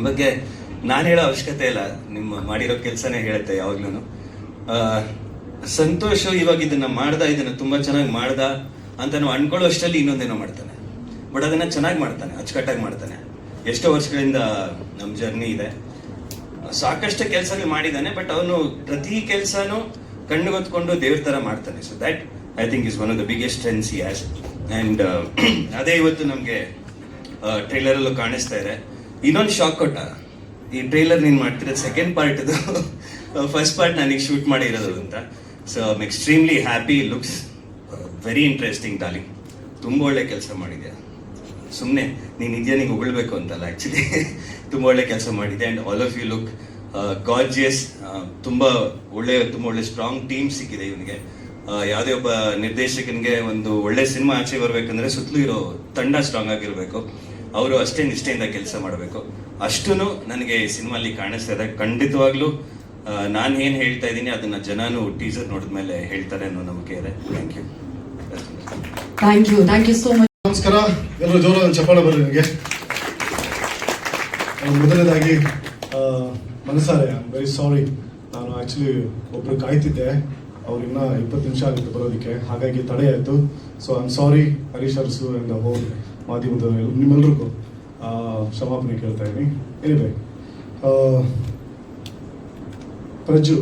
ಬಗ್ಗೆ ನಾನು ಹೇಳೋ ಅವಶ್ಯಕತೆ ಇಲ್ಲ, ನಿಮ್ಮ ಮಾಡಿರೋ ಕೆಲಸನೇ ಹೇಳುತ್ತೆ ಯಾವಾಗ್ಲೂ. ಸಂತೋಷ್ ಇವಾಗ ಇದನ್ನ ತುಂಬಾ ಚೆನ್ನಾಗಿ ಮಾಡ್ದ ಅಂತ ನಾವು ಅನ್ಕೊಳ್ಳೋ ಅಷ್ಟರಲ್ಲಿ ಇನ್ನೊಂದೇನೋ ಮಾಡ್ತಾನೆ. ಬಟ್ ಅದನ್ನ ಚೆನ್ನಾಗಿ ಮಾಡ್ತಾನೆ, ಅಚ್ಚುಕಟ್ಟಾಗಿ ಮಾಡ್ತಾನೆ. ಎಷ್ಟೋ ವರ್ಷಗಳಿಂದ ನಮ್ಮ ಜರ್ನಿ ಇದೆ, ಸಾಕಷ್ಟು ಕೆಲಸಗಳು ಮಾಡಿದ್ದಾನೆ. ಬಟ್ ಅವನು ಪ್ರತಿ ಕೆಲಸನೂ ಕಣ್ಣುಗೊತ್ಕೊಂಡು ದೇವ್ರ ತರ ಮಾಡ್ತಾನೆ. So that I think is one of the biggest strengths he has. And ಅದೇ ಇವತ್ತು ನಮಗೆ ಟ್ರೈಲರ್ ಅಲ್ಲೂ ಕಾಣಿಸ್ತಾ ಇದೆ. ಇನ್ನೊಂದು ಶಾಕ್ ಕೊಟ್ಟ, ಈ ಟ್ರೈಲರ್ ನೀನ್ ಮಾಡ್ತಿರೋದು ಸೆಕೆಂಡ್ ಪಾರ್ಟ್ ಇದು, ಫಸ್ಟ್ ಪಾರ್ಟ್ ನನಗೆ ಶೂಟ್ ಮಾಡಿರೋದು ಅಂತ. So I am extremely happy. Looks very interesting darling, ತುಂಬ ಒಳ್ಳೆ ಕೆಲಸ ಮಾಡಿದ್ಯಾ. ಸುಮ್ಮನೆ ನೀನು ಇದೆಯಾ ನಿಂಗೆ ಹೊಗಳ್ಬೇಕು ಅಂತಲ್ಲ, ಆ್ಯಕ್ಚುಲಿ ತುಂಬ ಒಳ್ಳೆ ಕೆಲಸ ಮಾಡಿದೆ. And all of you look gorgeous. ತುಂಬ ಒಳ್ಳೆ ಸ್ಟ್ರಾಂಗ್ ಟೀಮ್ ಸಿಕ್ಕಿದೆ ಇವನಿಗೆ. ಯಾವುದೇ ಒಬ್ಬ ನಿರ್ದೇಶಕನಿಗೆ ಒಂದು ಒಳ್ಳೆ ಸಿನಿಮಾ ಆಚೆ ಬರಬೇಕಂದ್ರೆ ಸುತ್ತಲೂ ಇರೋ ತಂಡ ಸ್ಟ್ರಾಂಗ್ ಆಗಿರಬೇಕು. ಅವರು ಅಷ್ಟೇ ನಿಷ್ಠೆಯಿಂದ ಕೆಲಸ ಮಾಡಬೇಕು. ಅಷ್ಟೂ ನನಗೆ ಈ ಸಿನಿಮಾಲಿ ಕಾಣಿಸ್ತಾ ಇದೆ. ಖಂಡಿತವಾಗ್ಲೂ ನಾನು ಏನು ಹೇಳ್ತಾ ಇದ್ದೀನಿ ಅದನ್ನ ಜನನು ಟೀಸರ್ ನೋಡಿದ್ಮೇಲೆ ಹೇಳ್ತಾರೆ ಅನ್ನೋ ನಂಬಿಕೆ ಇದೆ. Thank you so much. ನಮಸ್ಕಾರ, ಎಲ್ಲರೂ ಜೋರಾದ ಚಪ್ಪಾಳೆ ಬರ್ರಿ ನನಗೆ. ಮೊದಲನೇದಾಗಿ ಮನಸಾರೆ ಐ ಆಮ್ ವೆರಿ ಸಾರಿ. ನಾನು ಆ್ಯಕ್ಚುಲಿ ಒಬ್ರು ಕಾಯ್ತಿದ್ದೆ, ಅವ್ರು ಇನ್ನೂ 20 ನಿಮಿಷ ಆಗುತ್ತೆ ಬರೋದಕ್ಕೆ, ಹಾಗಾಗಿ ತಡೆ ಆಯಿತು. So I am sorry Harish Arasu and whole ಮಾಧ್ಯಮದ ನಿಮ್ಮೆಲ್ರಿಗೂ ಕ್ಷಮಾಪಣೆ ಕೇಳ್ತಾ ಇದ್ದೀನಿ. Anyway, Prajju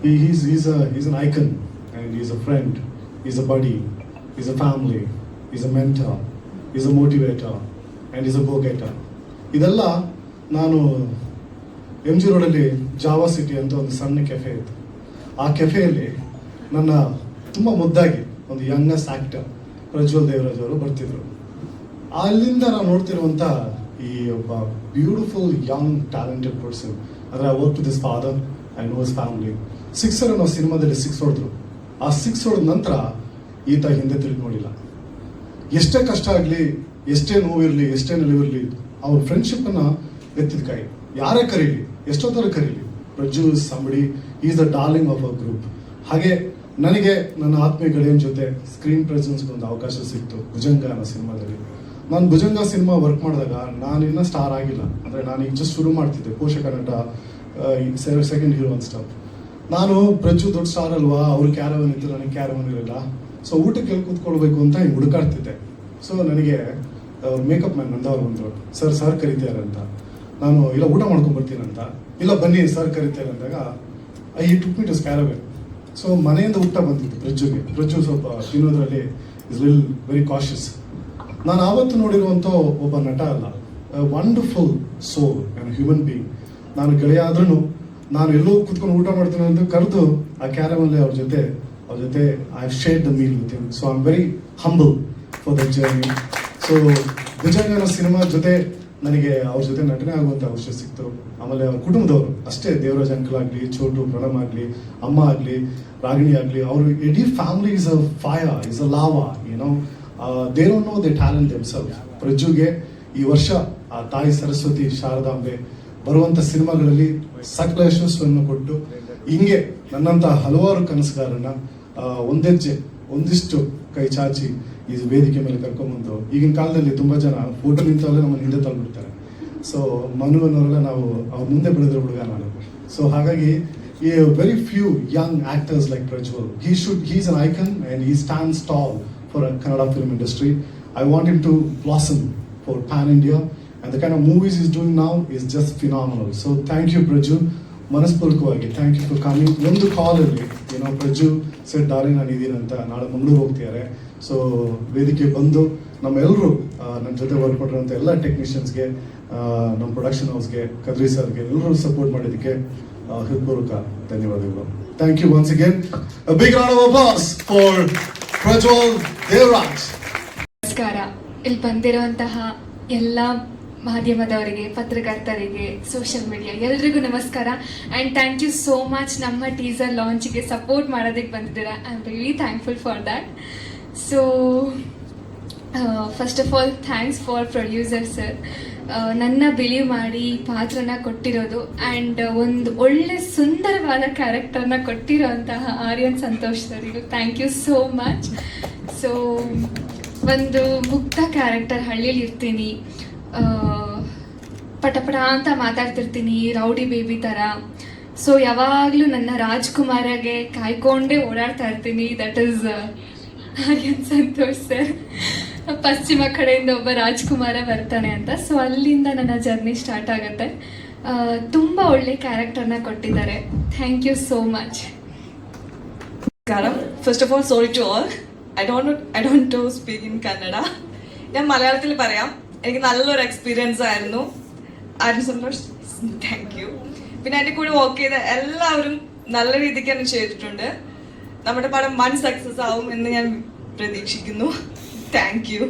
he's an icon and he's a friend, he's a buddy, he's a family, he's a mentor, he's a motivator and he's a go-getter. ಇದೆಲ್ಲ ನಾನು MG ರೋಡಲ್ಲಿ Java city ಅಂತ ಒಂದು ಸಣ್ಣ ಕೆಫೆ ಇತ್ತು. ಆ ಕೆಫೆಯಲ್ಲಿ ನನ್ನ ತುಂಬ ಮುದ್ದಾಗಿ ಒಂದು ಯಂಗೆಸ್ಟ್ ಆ್ಯಕ್ಟರ್ ಪ್ರಜ್ವಲ್ ದೇವರಾಜ್ ಅವರು ಬರ್ತಿದ್ರು. ಅಲ್ಲಿಂದ ನಾವು ನೋಡ್ತಿರುವಂಥ ಈ ಒಬ್ಬ ಬ್ಯೂಟಿಫುಲ್ ಯಂಗ್ ಟ್ಯಾಲೆಂಟೆಡ್ ಪರ್ಸನ್. ಅಂದರೆ I work with his father, I know his family. Sixer ಅನ್ನೋ ಸಿನಿಮಾದಲ್ಲಿ 6 ಹೊಡೆದ್ರು. ಆ 6 ಹೊಡೆದ ನಂತರ ಈತ ಹಿಂದೆ ತಿರುಗಿ ನೋಡಿಲ್ಲ. ಎಷ್ಟೇ ಕಷ್ಟ ಆಗಲಿ, ಎಷ್ಟೇ ನೋವಿರಲಿ, ಎಷ್ಟೇ ನಿಲುವಿರಲಿ, ಅವ್ರ ಫ್ರೆಂಡ್ಶಿಪ್ಪನ್ನು ಎತ್ತಿದ ಕೈ. ಯಾರೇ ಕರೀಲಿ, ಎಷ್ಟೊತ್ತರ ಕರೀಲಿ, Prajju is somebody, is the darling of a group. ಹಾಗೆ ನನಗೆ ನನ್ನ ಆತ್ಮೀಯ ಗೆಳೆಯನ ಜೊತೆ ಸ್ಕ್ರೀನ್ ಪ್ರೆಸೆನ್ಸ್ಗೆ ಒಂದು ಅವಕಾಶ ಸಿಕ್ತು ಭುಜಂಗ ಅನ್ನೋ ಸಿನಿಮಾದಲ್ಲಿ. ನಾನು ಭುಜಂಗ ಸಿನಿಮಾ ವರ್ಕ್ ಮಾಡಿದಾಗ ನಾನಿನ್ನ ಸ್ಟಾರ್ ಆಗಿಲ್ಲ. ಅಂದರೆ ನಾನು ಈಗ ಜಸ್ಟ್ ಶುರು ಮಾಡ್ತಿದ್ದೆ, ಪೋಷಕ ನಟ, ಸೆಕೆಂಡ್ ಹೀರೋ ಅಂತ ಸ್ಟಾಪ್. ನಾನು ಪ್ರಜ್ಜು ದೊಡ್ಡ ಸ್ಟಾರ್ ಅಲ್ವಾ, ಅವ್ರು ಕ್ಯಾರವನ್ ಇತ್ತು, ನನಗೆ ಕ್ಯಾರವನ್ ಇರಲಿಲ್ಲ. ಸೊ ಊಟಕ್ಕೆ ಎಲ್ಲಿ ಕೂತ್ಕೊಳ್ಬೇಕು ಅಂತ ಹಿಂಗೆ ಹುಡುಕಾಡ್ತಿದ್ದೆ. ಸೊ ನನಗೆ ಮೇಕಪ್ ಮ್ಯಾನ್ ನಂದವ್ರು ಬಂದರು, ಸರ್ ಕರೀತಾರೆ ಅಂತ. ನಾನು ಇಲ್ಲ ಊಟ ಮಾಡ್ಕೊಂಡ್ಬರ್ತೀನಿ ಅಂತ. ಇಲ್ಲ ಬನ್ನಿ ಸರ್ ಕರೀತಾರೆ ಅಂದಾಗ he took me to caravan. So ಮನೆಯಿಂದ ಊಟ ಬಂದಿತ್ತು ಪ್ರಜ್ಜುಗೆ. ಪ್ರಜ್ಜು ಸ್ವಲ್ಪ ತಿನ್ನೋದ್ರಲ್ಲಿ ಇಸ್ ವೆರಿ ಕಾಶಿಯಸ್. ನಾನು ಆವತ್ತು ನೋಡಿರುವಂಥ ಒಬ್ಬ ನಟ ಅಲ್ಲ, wonderful soul and human being. ನಾನು ಗೆಳೆಯ ಆದ್ರೂ ನಾನು ಎಲ್ಲೋ ಕೂತ್ಕೊಂಡು ಊಟ ಮಾಡ್ತೀನಿ ಅಂತ ಕರೆದು ಆ ಕ್ಯಾರವನ್ಲಿ ಅವ್ರ ಜೊತೆ I have shared the meal with him. So I am very humble for that journey. So ಭುಜಂಗನ ಸಿನಿಮಾ ಜೊತೆ ನನಗೆ ಅವ್ರ ಜೊತೆ ನಟನೆ ಆಗುವಂಥ ಅವಶ್ಯ ಸಿಕ್ತು. ಆಮೇಲೆ ಅವ್ರ ಕುಟುಂಬದವರು ಅಷ್ಟೇ, ದೇವರಾಜ್ ಅಂಕಲ್ ಆಗಲಿ, ಚೋಟು ಪ್ರಣಮ್ ಆಗಲಿ, ಅಮ್ಮ ಆಗಲಿ, ರಾಗಿಣಿ ಆಗಲಿ, ಅವರು ಇಡೀ family is a fire, is a lava, ಏನೋ they don't know they talent themselves. ಪ್ರಜ್ಜುಗೆ ಈ ವರ್ಷ ಆ ತಾಯಿ ಸರಸ್ವತಿ ಶಾರದಾಂಬೆ ಬರುವಂಥ ಸಿನಿಮಾಗಳಲ್ಲಿ ಸಕಲ ಯಶಸ್ಸನ್ನು ಕೊಟ್ಟು ಹಿಂಗೆ ನನ್ನಂಥ ಹಲವಾರು ಕನಸುಗಾರನ್ನ ಒಂದಿಷ್ಟು ಕೈ ಚಾಚಿ ಈ ವೇದಿಕೆ ಮೇಲೆ ಕರ್ಕೊಂಡ್ಬಂದು, ಈಗಿನ ಕಾಲದಲ್ಲಿ ತುಂಬ ಜನ ಫೋಟೋ ನಿಂತವಲ್ಲೇ ನಮ್ಮನ್ನು ಹಿಂದೆ ತಳ್ಳಿಬಿಡ್ತಾರೆ. ಸೊ ಮನುವನ್ನವರೆಲ್ಲ ನಾವು ಅವ್ರ ಮುಂದೆ ಬೆಳೆದ್ರೆ ಹುಡುಗ ನಾನು. ಸೊ ಹಾಗಾಗಿ ಈ very few Young actors like Prajwal, he's an icon and he stands tall for a Kannada film industry. I want him to blossom for Pan India, and the kind of movies he's doing now is just phenomenal. So thank you Praju, ಮನಸ್ಪೂರ್ವಕವಾಗಿ thank you for coming. ಒಂದು ಕಾಲಲ್ಲಿ ಏನೋ ಪ್ರಜ್ಜು set darling ನಾನು ಇದ್ದೀನಿ ಅಂತ, ನಾಳೆ ಮಂಗಳೂರು ಹೋಗ್ತಿದ್ದಾರೆ. So ವೇದಿಕೆ ಬಂದು ನಮ್ಮೆಲ್ಲರೂ ನನ್ನ ಜೊತೆ ವರ್ಕ್ ಮಾಡಿರೋಂಥ ಎಲ್ಲ ಟೆಕ್ನಿಷಿಯನ್ಸ್ಗೆ, ನಮ್ಮ ಪ್ರೊಡಕ್ಷನ್ ಹೌಸ್ಗೆ, ಕದ್ರಿ ಸರ್ಗೆ, ಎಲ್ಲರೂ ಸಪೋರ್ಟ್ ಮಾಡಿದ್ದಕ್ಕೆ ಹೃತ್ಪೂರ್ವಕ ಧನ್ಯವಾದಗಳು. Thank you once again. A big round of applause for Prajwal Devaraj. ನಮಸ್ಕಾರ. ಇಲ್ಲಿ ಬಂದಿರುವಂತಹ ಎಲ್ಲ ಮಾಧ್ಯಮದವರಿಗೆ, ಪತ್ರಕರ್ತರಿಗೆ, ಸೋಷಿಯಲ್ ಮೀಡಿಯಾ ಎಲ್ರಿಗೂ ನಮಸ್ಕಾರ. And thank you so much ನಮ್ಮ ಟೀಸರ್ ಲಾಂಚಿಗೆ ಸಪೋರ್ಟ್ ಮಾಡೋದಕ್ಕೆ ಬಂದಿದ್ದೀರಾ. I am really thankful for that. So first of all thanks for producer sir, ನನ್ನ ಬಿಲೀವ್ ಮಾಡಿ ಪಾತ್ರನ ಕೊಟ್ಟಿರೋದು. ಆ್ಯಂಡ್ ಒಂದು ಒಳ್ಳೆ ಸುಂದರವಾದ ಕ್ಯಾರೆಕ್ಟರ್ನ ಕೊಟ್ಟಿರೋಂತಹ ಆರ್ಯನ್ ಸಂತೋಷ್ ಸರಿಗೂ thank you so much. So ಒಂದು ಮುಗ್ಧ ಕ್ಯಾರೆಕ್ಟರ್, ಹಳ್ಳಿಲಿ ಇರ್ತೀನಿ, ಪಟಪಟ ಅಂತ ಮಾತಾಡ್ತಿರ್ತೀನಿ, ರೌಡಿ ಬೇಬಿ ಥರ. ಸೊ ಯಾವಾಗಲೂ ನನ್ನ ರಾಜ್ಕುಮಾರಗೆ ಕಾಯ್ಕೊಂಡೇ ಓಡಾಡ್ತಾ ಇರ್ತೀನಿ. That is Aryan Santosh sir. ಪಶ್ಚಿಮ ಕಡೆಯಿಂದ ಒಬ್ಬ ರಾಜ್ಕುಮಾರ ಬರ್ತಾನೆ ಅಂತ. ಸೊ ಅಲ್ಲಿಂದ ನನ್ನ ಜರ್ನಿ ಸ್ಟಾರ್ಟ್ ಆಗುತ್ತೆ. ತುಂಬ ಒಳ್ಳೆ ಕ್ಯಾರೆಕ್ಟರ್ನ ಕೊಟ್ಟಿದ್ದಾರೆ. Thank you so much. First of all sorry to all. I don't to speak in Kannada. ഞാൻ മലയാളത്തിൽ പറയാം. എനിക്ക് നല്ലൊരു എക്സ്പീരിയൻസ് ആയിരുന്നു. ആരും സന്തോഷ്, താങ്ക് യു. പിന്നെ എൻ്റെ കൂടെ വർക്ക് ചെയ്ത എല്ലാവരും നല്ല രീതിക്ക് തന്നെ ചെയ്തിട്ടുണ്ട്. നമ്മുടെ പടം വൺ സക്സസ് ആവും എന്ന് ഞാൻ പ്രതീക്ഷിക്കുന്നു. Thank you.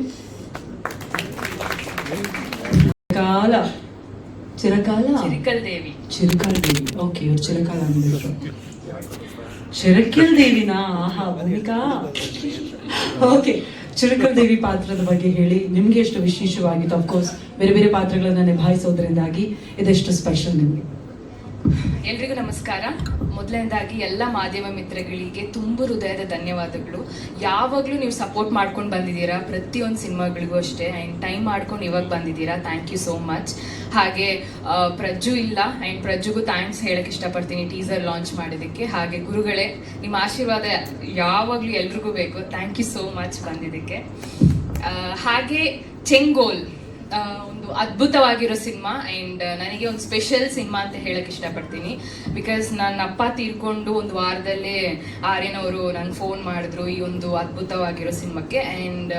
Chirakal Devi okay, ಇವ್ರು ಚಿರಕಾಲ ಅಂದಿದ್ರು. ಚಿರಕಲ್ ದೇವಿನಾ? ಆಹಾ, ಭೂಮಿಕಾ. ಓಕೆ, ಚಿರಕಲ್ ದೇವಿ ಪಾತ್ರದ ಬಗ್ಗೆ ಹೇಳಿ. ನಿಮ್ಗೆ ಎಷ್ಟು ವಿಶೇಷವಾಗಿತ್ತು? ಅಫ್ಕೋರ್ಸ್ ಬೇರೆ ಬೇರೆ ಪಾತ್ರಗಳನ್ನ ನಿಭಾಯಿಸೋದ್ರಿಂದಾಗಿ ಇದೆಷ್ಟು ಸ್ಪೆಷಲ್ ನಿಮ್ಗೆ? ಎಲ್ರಿಗೂ ನಮಸ್ಕಾರ. ಮೊದಲನೇದಾಗಿ ಎಲ್ಲ ಮಾಧ್ಯಮ ಮಿತ್ರಗಳಿಗೆ ತುಂಬ ಹೃದಯದ ಧನ್ಯವಾದಗಳು. ಯಾವಾಗಲೂ ನೀವು ಸಪೋರ್ಟ್ ಮಾಡ್ಕೊಂಡು ಬಂದಿದ್ದೀರಾ, ಪ್ರತಿಯೊಂದು ಸಿನಿಮಾಗಳಿಗೂ ಅಷ್ಟೇ. ಆ್ಯಂಡ್ ಟೈಮ್ ಮಾಡ್ಕೊಂಡು ಇವಾಗ ಬಂದಿದ್ದೀರಾ. Thank you so much. ಹಾಗೆ ಪ್ರಜ್ಜು ಇಲ್ಲ, ಆ್ಯಂಡ್ ಪ್ರಜ್ಜುಗೂ ಥ್ಯಾಂಕ್ಸ್ ಹೇಳಕ್ಕೆ ಇಷ್ಟಪಡ್ತೀನಿ ಟೀಸರ್ ಲಾಂಚ್ ಮಾಡೋದಕ್ಕೆ. ಹಾಗೆ ಗುರುಗಳೇ, ನಿಮ್ಮ ಆಶೀರ್ವಾದ ಯಾವಾಗಲೂ ಎಲ್ರಿಗೂ ಬೇಕು. ಥ್ಯಾಂಕ್ ಯು ಸೋ ಮಚ್ ಬಂದಿದ್ದಕ್ಕೆ. ಹಾಗೆ ಚೆಂಗೋಲ್ ಒಂದು ಅದ್ಭುತವಾಗಿರೋ ಸಿನಿಮಾ, ಆ್ಯಂಡ್ ನನಗೆ ಒಂದು ಸ್ಪೆಷಲ್ ಸಿನಿಮಾ ಅಂತ ಹೇಳಕ್ಕೆ ಇಷ್ಟಪಡ್ತೀನಿ. ಬಿಕಾಸ್ ನನ್ನ ಅಪ್ಪ ತೀರ್ಕೊಂಡು ಒಂದು ವಾರದಲ್ಲೇ ಆರ್ಯನ್ ಅವರು ನಂಗೆ ಫೋನ್ ಮಾಡಿದ್ರು ಈ ಒಂದು ಅದ್ಭುತವಾಗಿರೋ ಸಿನಿಮಾಕ್ಕೆ. ಆ್ಯಂಡ್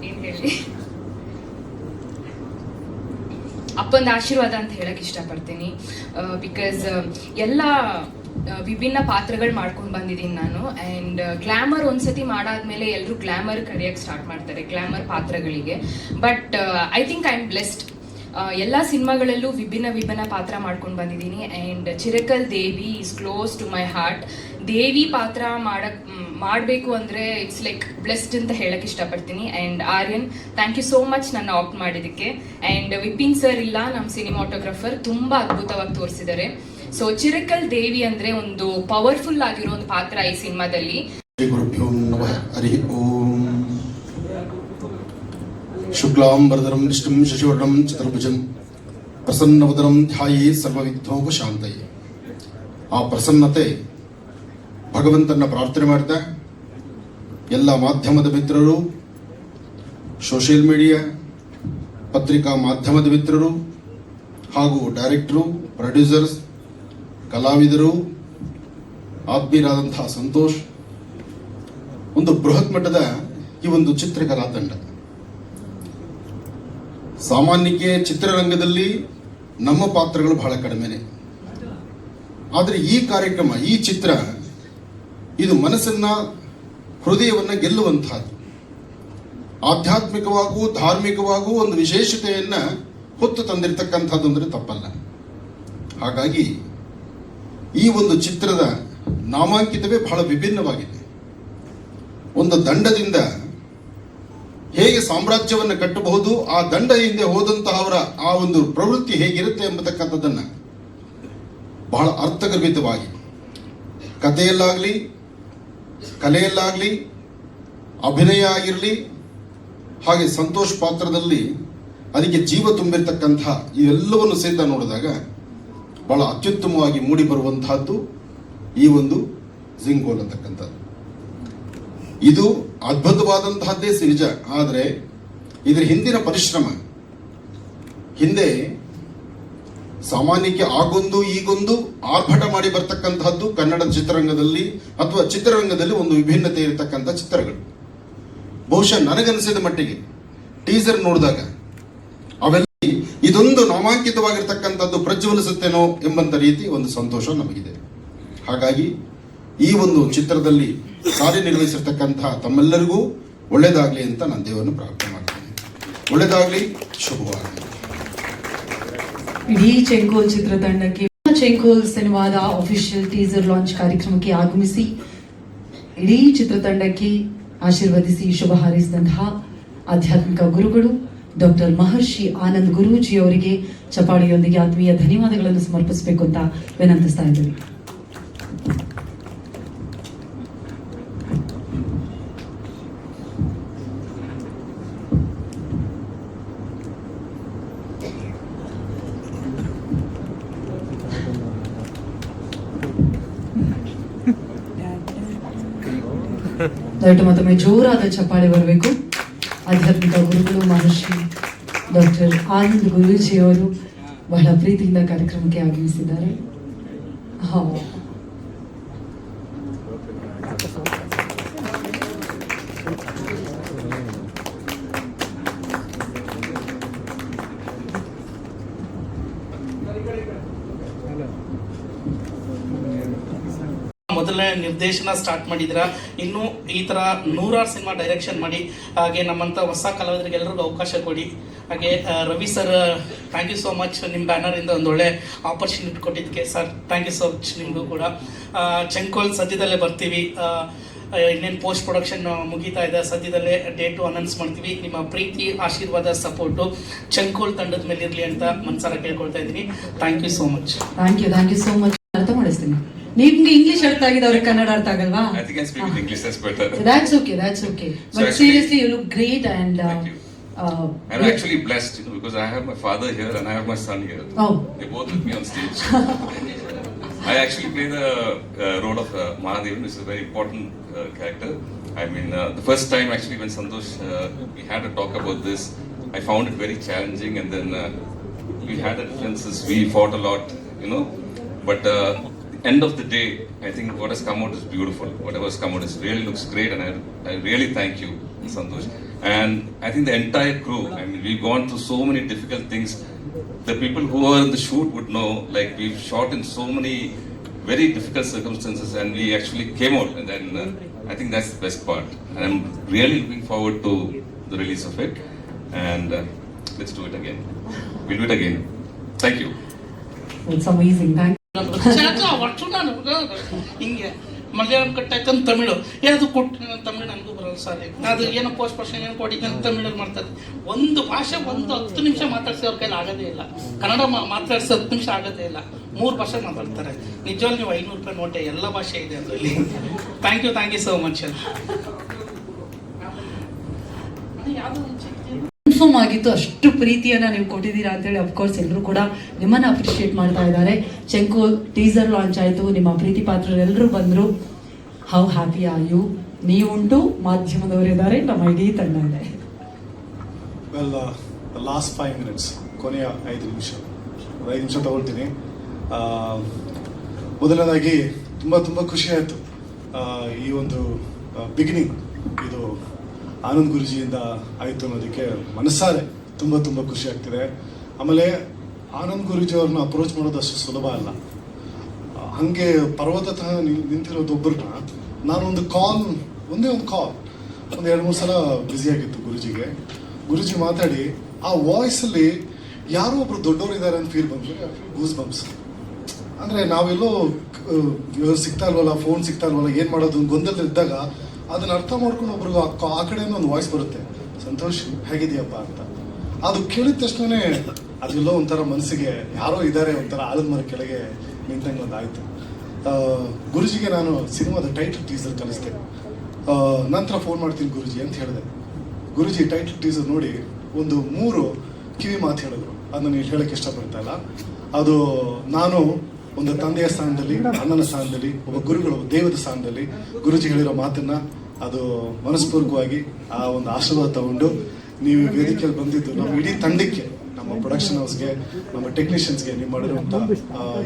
ಏನು ಹೇಳಿ, ಅಪ್ಪಂದು ಆಶೀರ್ವಾದ ಅಂತ ಹೇಳಕ್ಕೆ ಇಷ್ಟಪಡ್ತೀನಿ. ಬಿಕಾಸ್ ಎಲ್ಲ ವಿಭಿನ್ನ ಪಾತ್ರಗಳು ಮಾಡ್ಕೊಂಡು ಬಂದಿದ್ದೀನಿ ನಾನು. ಆ್ಯಂಡ್ ಗ್ಲಾಮರ್ ಒಂದ್ಸತಿ ಮಾಡಾದ್ಮೇಲೆ ಎಲ್ಲರೂ ಗ್ಲಾಮರ್ ಕರೆಯೋಕ್ಕೆ ಸ್ಟಾರ್ಟ್ ಮಾಡ್ತಾರೆ, ಗ್ಲಾಮರ್ ಪಾತ್ರಗಳಿಗೆ. But I think I am blessed. ಎಲ್ಲ ಸಿನಿಮಾಗಳಲ್ಲೂ ವಿಭಿನ್ನ ಪಾತ್ರ ಮಾಡ್ಕೊಂಡು ಬಂದಿದ್ದೀನಿ. And Chirakal Devi is close to my heart. Devi ಪಾತ್ರ ಮಾಡಬೇಕು ಅಂದರೆ ಇಟ್ಸ್ ಲೈಕ್ ಬ್ಲೆಸ್ಡ್ ಅಂತ ಹೇಳಕ್ಕೆ ಇಷ್ಟಪಡ್ತೀನಿ. And Aryan, thank you so much ನನ್ನ ಆಪ್ಟ್ ಮಾಡಿದ್ದಕ್ಕೆ. ಆ್ಯಂಡ್ ವಿಪಿನ್ ಸರ್ ಇಲ್ಲ, ನಮ್ಮ ಸಿನಿಮಾಟೋಗ್ರಫರ್, ತುಂಬ ಅದ್ಭುತವಾಗಿ ತೋರಿಸಿದ್ದಾರೆ. ಸೊ ಚಿರಕಲ್ ದೇವಿ ಅಂದರೆ ಒಂದು ಪವರ್ಫುಲ್ ಆಗಿರೋ ಒಂದು ಪಾತ್ರ ಈ ಸಿನಿಮಾದಲ್ಲಿ. ಶ್ರೀ ಗುರುಭ್ಯೋ ನಮಃ. ಹರಿ ಓಂ. ಶುಕ್ಲಾಂಬರಧರಂ ವಿಷ್ಣುಂ ಶಶಿವರ್ಣಂ ಚತುರ್ಭುಜಂ ಪ್ರಸನ್ನವದನಂ ಧ್ಯಾಯೇ ಸರ್ವವಿಘ್ನೋಪಶಾಂತಯೇ. ಆ ಪ್ರಸನ್ನತೆ ಭಗವಂತನ ಪ್ರಾರ್ಥನೆ ಮಾಡ್ತಾ ಎಲ್ಲ ಮಾಧ್ಯಮದ ಮಿತ್ರರು, ಸೋಷಿಯಲ್ ಮೀಡಿಯಾ, ಪತ್ರಿಕಾ ಮಾಧ್ಯಮದ ಮಿತ್ರರು ಹಾಗೂ ಡೈರೆಕ್ಟರು, ಪ್ರೊಡ್ಯೂಸರ್ಸ್, ಕಲಾವಿದರು, ಆತ್ಮೀಯರಾದಂತಹ ಸಂತೋಷ್, ಒಂದು ಬೃಹತ್ ಮಟ್ಟದ ಈ ಒಂದು ಚಿತ್ರಕಲಾ ತಂಡ. ಸಾಮಾನ್ಯಕ್ಕೆ ಚಿತ್ರರಂಗದಲ್ಲಿ ನಮ್ಮ ಪಾತ್ರಗಳು ಬಹಳ ಕಡಿಮೆನೆ. ಆದರೆ ಈ ಕಾರ್ಯಕ್ರಮ, ಈ ಚಿತ್ರ, ಇದು ಮನಸ್ಸನ್ನ, ಹೃದಯವನ್ನ ಗೆಲ್ಲುವಂತಹದ್ದು. ಆಧ್ಯಾತ್ಮಿಕವಾಗೂ ಧಾರ್ಮಿಕವಾಗೂ ಒಂದು ವಿಶೇಷತೆಯನ್ನ ಹೊತ್ತು ತಂದಿರತಕ್ಕಂಥದ್ದು ಅಂದರೆ ತಪ್ಪಲ್ಲ. ಹಾಗಾಗಿ ಈ ಒಂದು ಚಿತ್ರದ ನಾಮಾಂಕಿತವೇ ಬಹಳ ವಿಭಿನ್ನವಾಗಿದೆ. ಒಂದು ದಂಡದಿಂದ ಹೇಗೆ ಸಾಮ್ರಾಜ್ಯವನ್ನು ಕಟ್ಟಬಹುದು, ಆ ದಂಡ ಹಿಂದೆ ಹೋದಂತಹವರ ಆ ಒಂದು ಪ್ರವೃತ್ತಿ ಹೇಗಿರುತ್ತೆ ಎಂಬತಕ್ಕಂಥದ್ದನ್ನು ಬಹಳ ಅರ್ಥಗರ್ಭಿತವಾಗಿ ಕಥೆಯಲ್ಲಾಗಲಿ, ಕಲೆಯಲ್ಲಾಗಲಿ, ಅಭಿನಯ ಆಗಿರಲಿ, ಹಾಗೆ ಸಂತೋಷ್ ಪಾತ್ರದಲ್ಲಿ ಅದಕ್ಕೆ ಜೀವ ತುಂಬಿರ್ತಕ್ಕಂತಹ ಇವೆಲ್ಲವನ್ನು ಸಹಿತ ನೋಡಿದಾಗ ಬಹಳ ಅತ್ಯುತ್ತಮವಾಗಿ ಮೂಡಿ ಬರುವಂತಹದ್ದು ಈ ಒಂದು ಜಿಂಗೋಲ್ ಅಂತಕ್ಕಂಥದ್ದು. ಇದು ಅದ್ಭುತವಾದಂತಹದ್ದೇ ನಿಜ. ಆದರೆ ಇದರ ಹಿಂದಿನ ಪರಿಶ್ರಮ, ಹಿಂದೆ ಸಾಮಾನ್ಯಕ್ಕೆ ಆಗೊಂದು ಈಗೊಂದು ಆರ್ಭಟ ಮಾಡಿ ಬರ್ತಕ್ಕಂತಹದ್ದು ಕನ್ನಡ ಚಿತ್ರರಂಗದಲ್ಲಿ ಅಥವಾ ಚಿತ್ರರಂಗದಲ್ಲಿ ಒಂದು ವಿಭಿನ್ನತೆ ಇರತಕ್ಕಂಥ ಚಿತ್ರಗಳು. ಬಹುಶಃ ನನಗನಿಸಿದ ಮಟ್ಟಿಗೆ ಟೀಸರ್ ನೋಡಿದಾಗ ಅವೆಲ್ಲ ಇದೊಂದು ನಾಮಾಂಕಿತವಾಗಿರ್ತಕ್ಕಂಥದ್ದು ಪ್ರಜ್ವಲಿಸುತ್ತೇನೋ ಎಂಬಂತ ರೀತಿ ಒಂದು ಸಂತೋಷ ನಮಗಿದೆ. ಹಾಗಾಗಿ ಈ ಒಂದು ಚಿತ್ರದಲ್ಲಿ ಕಾರ್ಯನಿರ್ವಹಿಸಿರ್ತಕ್ಕಂತಹ ತಮ್ಮೆಲ್ಲರಿಗೂ ಒಳ್ಳೆಯದಾಗಲಿ ಅಂತ ನಾನು ದೇವರನ್ನು ಪ್ರಾರ್ಥನೆ ಮಾಡ್ತೇನೆ. ಒಳ್ಳೆಯದಾಗಲಿ, ಶುಭವಾಗಲಿ. ಇಡೀ ಚೆಂಗೋಲ್ ಚಿತ್ರತಂಡಕ್ಕೆ, ಚೆಂಗೋಲ್ ಸಿನಿಮಾದ ಅಫಿಷಿಯಲ್ ಟೀಸರ್ ಲಾಂಚ್ ಕಾರ್ಯಕ್ರಮಕ್ಕೆ ಆಗಮಿಸಿ ಇಡೀ ಚಿತ್ರತಂಡಕ್ಕೆ ಆಶೀರ್ವದಿಸಿ ಶುಭ ಹಾರೈಸಿದಂತಹ ಆಧ್ಯಾತ್ಮಿಕ ಗುರುಗಳು ಡಾಕ್ಟರ್ ಮಹರ್ಷಿ ಆನಂದ್ ಗುರೂಜಿ ಅವರಿಗೆ ಚಪಾಳಿಯೊಂದಿಗೆ ಆತ್ಮೀಯ ಧನ್ಯವಾದಗಳನ್ನು ಸಮರ್ಪಿಸಬೇಕು ಅಂತ ವಿನಂತಿಸ್ತಾ ಇದ್ದೀವಿ. ದಯವಿಟ್ಟು ಮತ್ತೊಮ್ಮೆ ಜೋರಾದ ಚಪ್ಪಾಳೆ ಬರಬೇಕು. ಆಧ್ಯಾತ್ಮಿಕ ಗುರುಗಳು ಮಹರ್ಷಿ ಡಾಕ್ಟರ್ ಆನಂದ್ ಗುರೂಜಿಯವರು ಬಹಳ ಪ್ರೀತಿಯಿಂದ ಕಾರ್ಯಕ್ರಮಕ್ಕೆ ಆಗಮಿಸಿದ್ದಾರೆ. ಮೊದಲನೇ ನಿರ್ದೇಶನ ಸ್ಟಾರ್ಟ್ ಮಾಡಿದ್ರ, ಇನ್ನು ಈ ತರ 100 ಸಿನಿಮಾ ಡೈರೆಕ್ಷನ್ ಮಾಡಿ, ಹಾಗೆ ನಮ್ಮಂತ ಹೊಸ ಕಲಾವಿದರಿಗೆ ಎಲ್ಲರಿಗೂ ಅವಕಾಶ ಕೊಡಿ. ಹಾಗೆ Ravi sir, thank you so much. ನಿಮ್ಮ ಬ್ಯಾನರ್ ಇಂದ ಒಂದೊಳ್ಳೆ ಆಪರ್ಚುನಿಟಿ ಕೊಟ್ಟಿದ್ದಕ್ಕೆ sir thank you so much. ನಿಮಗೂ ಕೂಡ ಚೆಂಕೋಲ್ ಸದ್ಯದಲ್ಲೇ ಬರ್ತೀವಿ. ಇನ್ನೇನು ಪೋಸ್ಟ್ ಪ್ರೊಡಕ್ಷನ್ ಮುಗೀತಾ ಇದೆ, ಸದ್ಯದಲ್ಲೇ ಡೇಟು ಅನೌನ್ಸ್ ಮಾಡ್ತೀವಿ. ನಿಮ್ಮ ಪ್ರೀತಿ, ಆಶೀರ್ವಾದ, ಸಪೋರ್ಟು ಚೆಂಕೋಲ್ ತಂಡದ ಮೇಲೆ ಇರಲಿ ಅಂತ ಮನ್ಸಾರ ಕೇಳ್ಕೊಳ್ತಾ ಇದ್ದೀನಿ. Thank you so much. Thank you so much. ಅರ್ಥ ಮಾಡಿಸ್ತೀನಿ. ನಿಮ್ಗೆ ಇಂಗ್ಲಿಷ್ ಅರ್ಥ ಆಗಿದೆ, ಅವ್ರಿಗೆ ಕನ್ನಡ ಅರ್ಥ ಆಗಲ್ವಾ? I think I speak in English, that's better. That's okay. So But actually, seriously, you look great and Thank you. I'm actually blessed, because I have my father here and I have my son here. Oh. They're both with me on stage. I actually play the role of Mahadevan, which is a very important character. I mean, the first time actually when Santosh, we had a talk about this, I found it very challenging, and then we had differences, we fought a lot, but end of the day, I think what has come out is beautiful. Whatever has come out really looks great, and I really thank you, Santosh. And I think the entire crew, I mean, we've gone through so many difficult things. The people who are in the shoot would know, like, we've shot in so many very difficult circumstances, and we actually came out, and then I think that's the best part. And I'm really looking forward to the release of it, and let's do it again. We'll do it again. Thank you. it's amazing. Thank ವರ್ಷ ನಾನು ಹಿಂಗೆ ಮಲಯಾಳಂ ಕಟ್ಟಾಯ್ತಂತ ತಮಿಳು ಯಾವುದು ಕೊಟ್ಟು ತಮಿಳು ನನಗೂ ಬರಲ್ಲ ಸಾರಿ. ಅದು ಏನೋ post person ಏನು ಕೊಡಿ ಅಂತ ತಮಿಳಲ್ಲಿ ಮಾಡ್ತಾರೆ. ಒಂದು ಭಾಷೆ 10 ನಿಮಿಷ ಮಾತಾಡ್ಸಿ ಅವ್ರ ಕೈಲಿ ಆಗೋದೇ ಇಲ್ಲ. ಕನ್ನಡ ಮಾತಾಡ್ಸಿ 10 ನಿಮಿಷ ಆಗೋದೇ ಇಲ್ಲ. 3 ಭಾಷೆ ಮಾತಾಡ್ತಾರೆ. ನಿಜವಾಗ್ಲೂ ನೀವು 500 ರೂಪಾಯಿ ನೋಟೆ, ಎಲ್ಲ ಭಾಷೆ ಇದೆ ಅದರಲ್ಲಿ. Thank you so much. Confirm ಆಗಿತ್ತು, ಅಷ್ಟು ಪ್ರೀತಿಯನ್ನ ನೀವು ಕೊಟ್ಟಿದ್ದೀರಾ ಅಂತೇಳಿ ಅಫ್ಕೋರ್ಸ್ ಎಲ್ಲರೂ ಕೂಡ ನಿಮ್ಮನ್ನ ಅಪ್ರಿಶಿಯೇಟ್ ಮಾಡ್ತಾ ಇದ್ದಾರೆ. ಚೆಂಕೋಲ್ ಟೀಸರ್ ಲಾಂಚ್ ಆಯಿತು, ನಿಮ್ಮ ಪ್ರೀತಿ ಪಾತ್ರರೆಲ್ಲರೂ ಬಂದರು. How happy are you? ನೀವುಂಟು, ಮಾಧ್ಯಮದವರಿದ್ದಾರೆ, ನಮ್ಮ ಇಡೀ ತಂಡ ಇದೆ. ವೆಲ್, ಲಾಸ್ಟ್ 5 minutes, ಕೊನೆಯ 5 ನಿಮಿಷ ತಗೊಳ್ತೀನಿ. ಮೊದಲನೇದಾಗಿ ತುಂಬ ಖುಷಿ ಆಯಿತು. ಈ ಒಂದು ಬಿಗಿನಿಂಗ್ ಇದು ಆನಂದ್ ಗುರೂಜಿಯಿಂದ ಆಯಿತು ಅನ್ನೋದಕ್ಕೆ ಮನಸ್ಸಾರೆ ತುಂಬ ಖುಷಿ ಆಗ್ತಿದೆ. ಆಮೇಲೆ ಆನಂದ್ ಗುರೂಜಿ ಅವ್ರನ್ನ ಅಪ್ರೋಚ್ ಮಾಡೋದು ಅಷ್ಟು ಸುಲಭ ಅಲ್ಲ. ಹಾಗೆ ಪರ್ವತ ನಿಂತಿರೋದೊಬ್ಬರನ್ನ ನಾನು ಒಂದೇ ಒಂದು ಕಾಲ್ 2-3 ಸಲ ಬ್ಯುಸಿಯಾಗಿತ್ತು ಗುರೂಜಿಗೆ. ಗುರೂಜಿ ಮಾತಾಡಿ ಆ ವಾಯ್ಸಲ್ಲಿ ಯಾರೋ ಒಬ್ರು ದೊಡ್ಡವರಿದ್ದಾರೆ ಅಂತ ಫೀಲ್ ಬಂದರೆ ಗೂಸ್ ಬಂಪ್ಸ್. ಅಂದರೆ ನಾವೆಲ್ಲೋ ಸಿಗ್ತಾ ಇಲ್ವಲ್ಲ, ಫೋನ್ ಸಿಗ್ತಾ ಇಲ್ವಲ್ಲ, ಏನು ಮಾಡೋದು ಗೊಂದಲದಲ್ಲಿದ್ದಾಗ ಅದನ್ನ ಅರ್ಥ ಮಾಡ್ಕೊಂಡು ಒಬ್ರಿಗೆ ಆ ಕಡೆಯಿಂದ ಒಂದು ವಾಯ್ಸ್ ಬರುತ್ತೆ, ಸಂತೋಷ್ ಹೇಗಿದೆಯಪ್ಪ ಅಂತ. ಅದು ಕೇಳಿದ ತಕ್ಷಣವೇ ಅದೆಲ್ಲೋ ಒಂಥರ ಮನಸ್ಸಿಗೆ ಯಾರೋ ಇದ್ದಾರೆ, ಒಂಥರ ಆಲದ ಮರ ಕೆಳಗೆ ನಿಂತಂಗೆ ಒಂದು ಆಯಿತು. ಗುರುಜಿಗೆ ನಾನು ಸಿನಿಮಾದ ಟೈಟಲ್ ಟೀಸರ್ ಕಲಿಸ್ದೆ. ನಂತರ ಫೋನ್ ಮಾಡ್ತೀನಿ ಗುರುಜಿ ಅಂತ ಹೇಳಿದೆ. ಗುರುಜಿ ಟೈಟಲ್ ಟೀಸರ್ ನೋಡಿ ಒಂದು 3 ಕಿವಿ ಮಾತು ಹೇಳಿದ್ರು. ಅದನ್ನು ನೀವು ಹೇಳಕ್ಕೆ ಇಷ್ಟಪಡ್ತಾ ಇಲ್ಲ. ಅದು ನಾನು ಒಂದು ತಂದೆಯ ಸ್ಥಾನದಲ್ಲಿ, ಅಣ್ಣನ ಸ್ಥಾನದಲ್ಲಿ, ಒಬ್ಬ ಗುರುಗಳು ದೇವದ ಸ್ಥಾನದಲ್ಲಿ ಗುರುಜಿ ಹೇಳಿರೋ ಮಾತನ್ನ ಅದು ಮನಸ್ಪೂರ್ವಕವಾಗಿ ಆ ಒಂದು ಆಶೀರ್ವಾದ ತಗೊಂಡು ನೀವು ವೇದಿಕೆಯಲ್ಲಿ ಬಂದಿದ್ದು ನಮ್ಮ ಇಡೀ ತಂಡಕ್ಕೆ, ನಮ್ಮ ಪ್ರೊಡಕ್ಷನ್ ಹೌಸ್ಗೆ, ನಮ್ಮ ಟೆಕ್ನಿಷಿಯನ್ಸ್ಗೆ ನೀವು ಮಾಡಿರುವಂಥ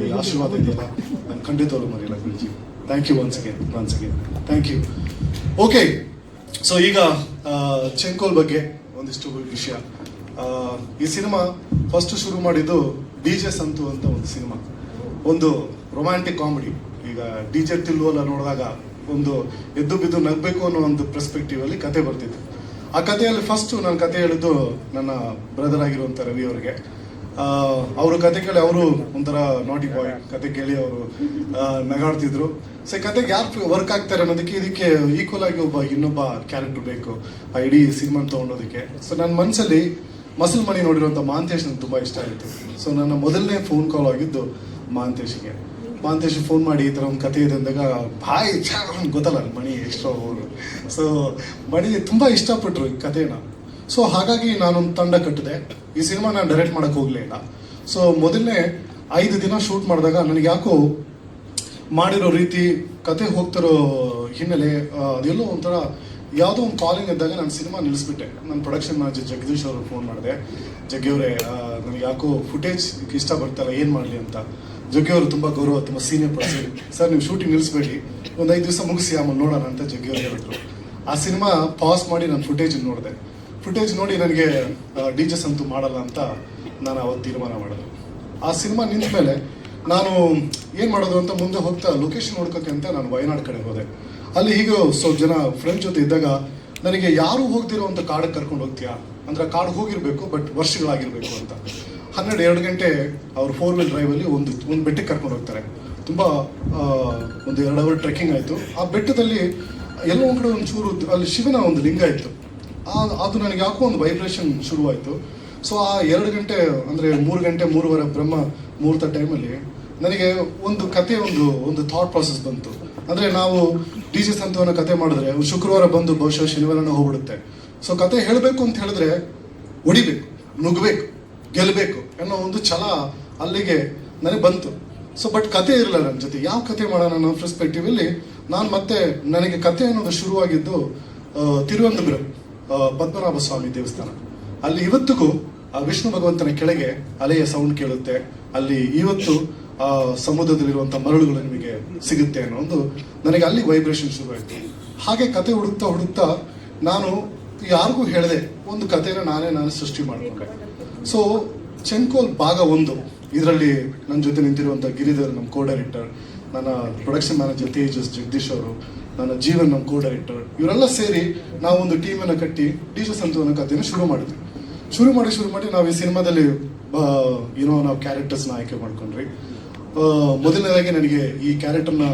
ಈ ಆಶೀರ್ವಾದ ಇದೆಯಲ್ಲ, ನಾನು ಖಂಡಿತವಾಗ್ಲೂ ಮರೆಯಲ್ಲ Guruji. Thank you once again thank you. Okay, so ಈಗ ಚೆಂಕೋಲ್ ಬಗ್ಗೆ ಒಂದಿಷ್ಟು ವಿಷಯ. ಈ ಸಿನಿಮಾ ಫಸ್ಟ್ ಶುರು ಮಾಡಿದ್ದು DJ ಸಂತು ಅಂತ ಒಂದು ಸಿನಿಮಾ, ಒಂದು ರೊಮ್ಯಾಂಟಿಕ್ ಕಾಮಿಡಿ. ಈಗ DJ ಟಿಲ್ಲು ಎಲ್ಲ ನೋಡಿದಾಗ ಒಂದು ಎದ್ದು ಬಿದ್ದು ನಗಬೇಕು ಅನ್ನೋ ಒಂದು ಪರ್ಸ್ಪೆಕ್ಟಿವ್ ಅಲ್ಲಿ ಕತೆ ಬರ್ತಿತ್ತು. ಆ ಕಥೆಯಲ್ಲಿ ಫಸ್ಟ್ ನಾನು ಕತೆ ಹೇಳಿದ್ದು ನನ್ನ ಬ್ರದರ್ ಆಗಿರುವಂಥ ರವಿ ಅವರಿಗೆ. ಅವರು ಕತೆ ಕೇಳಿ ಅವರು ಒಂಥರ ನಾಟಿ ಬಾಯ್, ಕತೆ ಕೇಳಿ ಅವರು ನಗಾಡ್ತಿದ್ರು. ಸೊ ಕತೆಗೆ ಯಾರು ವರ್ಕ್ ಆಗ್ತಾರೆ ಅನ್ನೋದಕ್ಕೆ ಇದಕ್ಕೆ ಈಕ್ವಲ್ ಆಗಿ ಇನ್ನೊಬ್ಬ ಕ್ಯಾರೆಕ್ಟರ್ ಬೇಕು ಆ ಇಡೀ ಸಿನಿಮಾ ತೊಗೊಂಡೋದಕ್ಕೆ. ಸೊ ನನ್ನ ಮನಸ್ಸಲ್ಲಿ ಮಸಲ್ ಮಣಿ ನೋಡಿರುವಂಥ ಮಹಾಂತೇಶ್ ನಂಗೆ ತುಂಬ ಇಷ್ಟ ಆಯಿತು. ಸೊ ನನ್ನ ಮೊದಲನೇ ಫೋನ್ ಕಾಲ್ ಆಗಿದ್ದು ಮಹಾಂತೇಶ್ಗೆ ಫೋನ್ ಮಾಡಿ ಈ ಥರ ಒಂದು ಕತೆ ಇದೆ ಅಂದಾಗ ಭಾಯ್ ಗೊತ್ತಲ್ಲ ಮಣಿ ಎಕ್ಸ್ಟ್ರಾ ಅವರು. ಸೊ ಮಣಿ ತುಂಬ ಇಷ್ಟಪಟ್ಟರು ಈ ಕಥೆನ. ಸೊ ಹಾಗಾಗಿ ನಾನೊಂದು ತಂಡ ಕಟ್ಟಿದೆ. ಈ ಸಿನಿಮಾ ನಾನು ಡೈರೆಕ್ಟ್ ಮಾಡೋಕ್ಕೆ ಹೋಗಲಿಲ್ಲ. ಸೊ ಮೊದಲನೇ 5 ದಿನ ಶೂಟ್ ಮಾಡಿದಾಗ ನನಗೆ ಯಾಕೋ ಮಾಡಿರೋ ರೀತಿ, ಕತೆ ಹೋಗ್ತಿರೋ ಹಿನ್ನೆಲೆ ಅದೆಲ್ಲೋ ಒಂಥರ ಯಾವುದೋ ಒಂದು ಕಾಲಿಂಗ್ ಇದ್ದಾಗ ನಾನು ಸಿನಿಮಾ ನಿಲ್ಲಿಸ್ಬಿಟ್ಟೆ. ನನ್ನ ಪ್ರೊಡಕ್ಷನ್ ಮ್ಯಾನೇಜರ್ ಜಗದೀಶ್ ಅವ್ರಿಗೆ ಫೋನ್ ಮಾಡಿದೆ. ಜಗ್ಗಿಯವರೇ, ನನಗೆ ಯಾಕೋ ಫುಟೇಜ್ ಇಷ್ಟ ಬರ್ತಾಯಿಲ್ಲ, ಏನು ಮಾಡಲಿ ಅಂತ. ಜಗ್ಗಿಯವರು ತುಂಬ ಗೌರವ, ತುಂಬ ಸೀನಿಯರ್ ಪರ್ಸನ್. ಸರ್, ನೀವು ಶೂಟಿಂಗ್ ನಿಲ್ಲಿಸ್ಬೇಡಿ, ಒಂದು 5 ದಿವಸ ಮುಗಿಸಿ ಆಮೇಲೆ ನೋಡೋಣ ಅಂತ ಜಗ್ಗಿಯವರು ಹೇಳಿದ್ರು. ಆ ಸಿನಿಮಾ ಪಾಸ್ ಮಾಡಿ ನಾನು ಫುಟೇಜ್ ನೋಡಿದೆ. ಫುಟೇಜ್ ನೋಡಿ ನನಗೆ ಡಿಜೆಸ್ ಅಂತೂ ಮಾಡಲ್ಲ ಅಂತ ನಾನು ಅವತ್ತು ತೀರ್ಮಾನ ಮಾಡಿದೆ. ಆ ಸಿನಿಮಾ ನಿಂತ ಮೇಲೆ ನಾನು ಏನು ಮಾಡೋದು ಅಂತ ಮುಂದೆ ಹೋಗ್ತಾ ಲೊಕೇಶನ್ ನೋಡ್ಕೋಕ್ಕೆ ಅಂತ ನಾನು ವಯನಾಡ್ ಕಡೆ ಹೋದೆ. ಅಲ್ಲಿ ಹೀಗೆ ಸ್ವಲ್ಪ ಜನ ಫ್ರೆಂಡ್ಸ್ ಜೊತೆ ಇದ್ದಾಗ ನನಗೆ ಯಾರೂ ಹೋಗ್ದಿರೋ ಅಂತ ಕಾಡಿಗೆ ಕರ್ಕೊಂಡು ಹೋಗ್ತೀಯಾ ಅಂದ್ರೆ, ಕಾಡಿಗೆ ಹೋಗಿರಬೇಕು ಬಟ್ ವರ್ಷಗಳಾಗಿರಬೇಕು ಅಂತ. 12 ಗಂಟೆ ಅವ್ರು 4 ವೀಲ್ ಡ್ರೈವಲ್ಲಿ ಒಂದು ಬೆಟ್ಟಕ್ಕೆ ಕರ್ಕೊಂಡು ಹೋಗ್ತಾರೆ. ತುಂಬ ಒಂದು 2 ಅವರ್ ಟ್ರೆಕ್ಕಿಂಗ್ ಆಯಿತು. ಆ ಬೆಟ್ಟದಲ್ಲಿ ಎಲ್ಲೋ ಒಂದು ಕಡೆ ಒಂಚೂರು ಅಲ್ಲಿ ಶಿವನ ಒಂದು ಲಿಂಗ ಇತ್ತು. ಅದು ನನಗೆ ಯಾಕೋ ಒಂದು ವೈಬ್ರೇಷನ್ ಶುರುವಾಯಿತು. ಸೊ ಆ 2 ಗಂಟೆ ಅಂದರೆ 3 ಗಂಟೆ 3:15 ಬ್ರಹ್ಮ ಮುಹೂರ್ತ ಟೈಮಲ್ಲಿ ನನಗೆ ಒಂದು ಕತೆ, ಒಂದು ಥಾಟ್ ಪ್ರಾಸೆಸ್ ಬಂತು. ಅಂದರೆ ನಾವು ಡಿಜೆ ಸಂತವನ್ನ ಕತೆ ಮಾಡಿದ್ರೆ ಶುಕ್ರವಾರ ಬಂದು ಬಹುಶಃ ಶನಿವಾರನ ಹೋಗ್ಬಿಡುತ್ತೆ. ಸೊ ಕತೆ ಹೇಳಬೇಕು ಅಂತ ಹೇಳಿದ್ರೆ ಹೊಡಿಬೇಕು, ನುಗ್ಗಬೇಕು, ಗೆಲ್ಲಬೇಕು ಅನ್ನೋ ಒಂದು ಛಲ ಅಲ್ಲಿಗೆ ನನಗೆ ಬಂತು. ಸೊ ಬಟ್ ಕತೆ ಇರಲಿಲ್ಲ ನನ್ನ ಜೊತೆ. ಯಾವ ಕತೆ ಮಾಡೋಣ ಅನ್ನೋ ಪರ್ಸ್ಪೆಕ್ಟಿವಲ್ಲಿ ನಾನು ಮತ್ತೆ ನನಗೆ ಕತೆ ಅನ್ನೋದು ಶುರುವಾಗಿದ್ದು ತಿರುವನಂತಪುರಂ ಪದ್ಮನಾಭ ಸ್ವಾಮಿ ದೇವಸ್ಥಾನ. ಅಲ್ಲಿ ಇವತ್ತಿಗೂ ಆ ವಿಷ್ಣು ಭಗವಂತನ ಕೆಳಗೆ ಅಲೆಯ ಸೌಂಡ್ ಕೇಳುತ್ತೆ. ಅಲ್ಲಿ ಇವತ್ತು ಆ ಸಮುದ್ರದಲ್ಲಿರುವಂಥ ಮರಳುಗಳು ನಿಮಗೆ ಸಿಗುತ್ತೆ ಅನ್ನೋ ಒಂದು ನನಗೆ ಅಲ್ಲಿ ವೈಬ್ರೇಷನ್ ಶುರುವಾಯಿತು. ಹಾಗೆ ಕತೆ ಹುಡುಕ್ತಾ ನಾನು ಯಾರಿಗೂ ಹೇಳಿದೆ, ಒಂದು ಕಥೆನ ನಾನು ಸೃಷ್ಟಿ ಮಾಡಿಕೊಂಡೆ. ಸೊ ಚೆಂಕೋಲ್ ಭಾಗ 1 ಇದರಲ್ಲಿ ನನ್ನ ಜೊತೆ ನಿಂತಿರುವಂಥ ಗಿರಿಧರ್ ನಮ್ಮ ಕೋ ಡೈರೆಕ್ಟರ್, ನನ್ನ ಪ್ರೊಡಕ್ಷನ್ ಮ್ಯಾನೇಜರ್ ತೇಜಸ್ ಜಗದೀಶ್ ಅವರು, ನನ್ನ ಜೀವನ್ ನಮ್ಮ ಕೋ ಡೈರೆಕ್ಟರ್, ಇವರೆಲ್ಲ ಸೇರಿ ನಾವು ಒಂದು ಟೀಮನ್ನು ಕಟ್ಟಿ ಡಿಜೆ ಸಂತು ಅನ್ನೋ ಕಥೆನ ಶುರು ಮಾಡಿದ್ವಿ. ಶುರು ಮಾಡಿ ನಾವು ಈ ಸಿನಿಮಾದಲ್ಲಿ ನಾವು ಕ್ಯಾರೆಕ್ಟರ್ಸ್ನ ಆಯ್ಕೆ ಮಾಡ್ಕೊಂಡ್ರಿ. ಮೊದಲನೇದಾಗಿ ನನಗೆ ಈ ಕ್ಯಾರೆಕ್ಟರ್ನ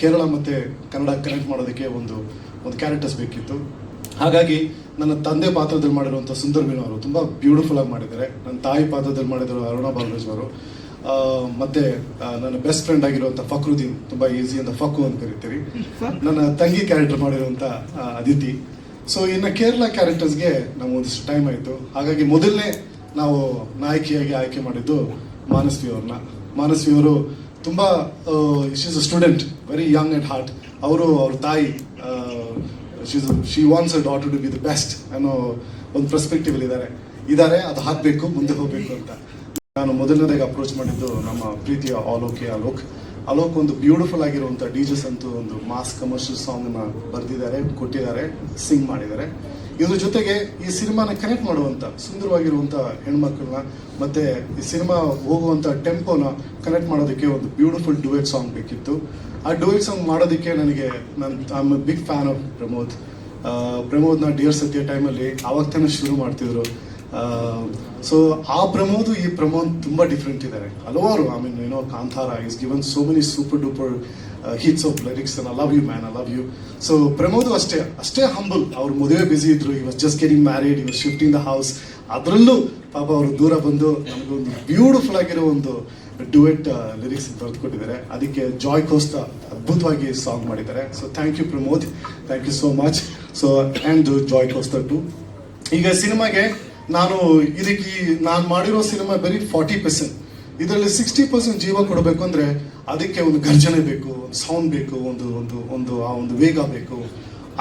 ಕೇರಳ ಮತ್ತು ಕನ್ನಡ ಕನೆಕ್ಟ್ ಮಾಡೋದಕ್ಕೆ ಒಂದು ಕ್ಯಾರೆಕ್ಟರ್ಸ್ ಬೇಕಿತ್ತು. ಹಾಗಾಗಿ ನನ್ನ ತಂದೆ ಪಾತ್ರದಲ್ಲಿ ಮಾಡಿರುವಂಥ ಸುಂದರ್ ಮೀನು ಅವರು ತುಂಬ ಬ್ಯೂಟಿಫುಲ್ ಆಗಿ ಮಾಡಿದ್ದಾರೆ. ನನ್ನ ತಾಯಿ ಪಾತ್ರದಲ್ಲಿ ಮಾಡಿದ್ರು ಅರುಣಾ ಬಾಲರಾಜ್ ಅವರು. ಮತ್ತೆ ನನ್ನ ಬೆಸ್ಟ್ ಫ್ರೆಂಡ್ ಆಗಿರುವಂಥ ಫಕ್ರುದ್ದೀನ್, ತುಂಬ ಈಸಿ ಅಂತ ಫಕ್ಕು ಅಂತ ಕರಿತೀವಿ. ನನ್ನ ತಂಗಿ ಕ್ಯಾರೆಕ್ಟರ್ ಮಾಡಿರುವಂಥ ಅದಿತಿ. ಸೊ ಇನ್ನು ಕೇರಳ ಕ್ಯಾರೆಕ್ಟರ್ಸ್ಗೆ ನಮ್ಗೆ ಒಂದಿಷ್ಟು ಟೈಮ್ ಆಯಿತು. ಹಾಗಾಗಿ ಮೊದಲನೇ ನಾವು ನಾಯಕಿಯಾಗಿ ಆಯ್ಕೆ ಮಾಡಿದ್ದು ಮಾನಸ್ವಿ ಅವ್ರನ್ನ. ಮಾನಸ್ವಿ ಅವರು ತುಂಬ she is a student, very young at heart. ಅವ್ರ ತಾಯಿ she wants a daughter to be the best ಅನ್ನೋ ಒಂದು ಪರ್ಸ್ಪೆಕ್ಟಿವ್ ಇದ್ದಾರೆ. ಅದು ಹಾಕಬೇಕು, ಮುಂದೆ ಹೋಗಬೇಕು ಅಂತ ನಾನು ಮೊದಲನೇದಾಗಿ ಅಪ್ರೋಚ್ ಮಾಡಿದ್ದು ನಮ್ಮ ಪ್ರೀತಿಯ ಅಲೋಕ್ ಒಂದು ಬ್ಯೂಟಿಫುಲ್ ಆಗಿರುವಂಥ ಡಿಜೆಸ್ ಅಂತೂ ಒಂದು ಮಾಸ್ ಕಮರ್ಷಿಯಲ್ ಸಾಂಗ್ನ ಬರೆದಿದ್ದಾರೆ, ಕೊಟ್ಟಿದ್ದಾರೆ, ಸಿಂಗ್ ಮಾಡಿದ್ದಾರೆ. ಇದ್ರ ಜೊತೆಗೆ ಈ ಸಿನಿಮಾನ ಕನೆಕ್ಟ್ ಮಾಡುವಂಥ ಸುಂದರವಾಗಿರುವಂಥ ಹೆಣ್ಮಕ್ಳನ್ನ ಮತ್ತೆ ಈ ಸಿನಿಮಾ ಹೋಗುವಂಥ ಟೆಂಪೋನ ಕನೆಕ್ಟ್ ಮಾಡೋದಕ್ಕೆ ಒಂದು ಬ್ಯೂಟಿಫುಲ್ ಡುಯೆಟ್ ಸಾಂಗ್ ಬೇಕಿತ್ತು. ಆ ಡುಯೆಟ್ ಸಾಂಗ್ ಮಾಡೋದಕ್ಕೆ ನನಗೆ I am a big fan of ಪ್ರಮೋದ್ನ ಡಿಯರ್ ಸತ್ಯ ಟೈಮಲ್ಲಿ ಆವಾಗ ತಾನೇ ಶುರು ಮಾಡ್ತಿದ್ರು. ಸೊ ಆ ಈ ಪ್ರಮೋದ್ ತುಂಬ ಡಿಫ್ರೆಂಟ್ ಇದ್ದಾರೆ. ಹಲವಾರು Kantara is given so many super duper hits of lyrics. I love you man, I love you. So Pramod ಅಷ್ಟೇ ಹಂಬಲ್. ಅವ್ರ ಮದುವೆ ಬಿಸಿ ಇದ್ರು, he was just getting married, he was shifting the house. ಅದರಲ್ಲೂ ಪಾಪ ಅವರು ದೂರ ಬಂದು ನಮಗೊಂದು ಬ್ಯೂಟಿಫುಲ್ ಆಗಿರೋ ಒಂದು ಡುಯೆಟ್ ಲಿರಿಕ್ಸ್ ಬರೆದುಕೊಟ್ಟಿದ್ದಾರೆ. ಅದಕ್ಕೆ ಜಾಯ್ ಕೋಸ್ತಾ ಅದ್ಭುತವಾಗಿ ಸಾಂಗ್ ಮಾಡಿದ್ದಾರೆ. So thank you Pramod, thank you so much. So and Joy Costa too. ಈಗ ಸಿನಿಮಾಗೆ ನಾನು ಮಾಡಿರೋ ಸಿನಿಮಾ ಬರೀ 40%. ಇದರಲ್ಲಿ 60% ಜೀವ ಕೊಡಬೇಕು ಅಂದ್ರೆ ಅದಕ್ಕೆ ಒಂದು ಗರ್ಜನೆ ಬೇಕು, ಒಂದು ಸೌಂಡ್ ಬೇಕು, ಒಂದು ವೇಗ ಬೇಕು.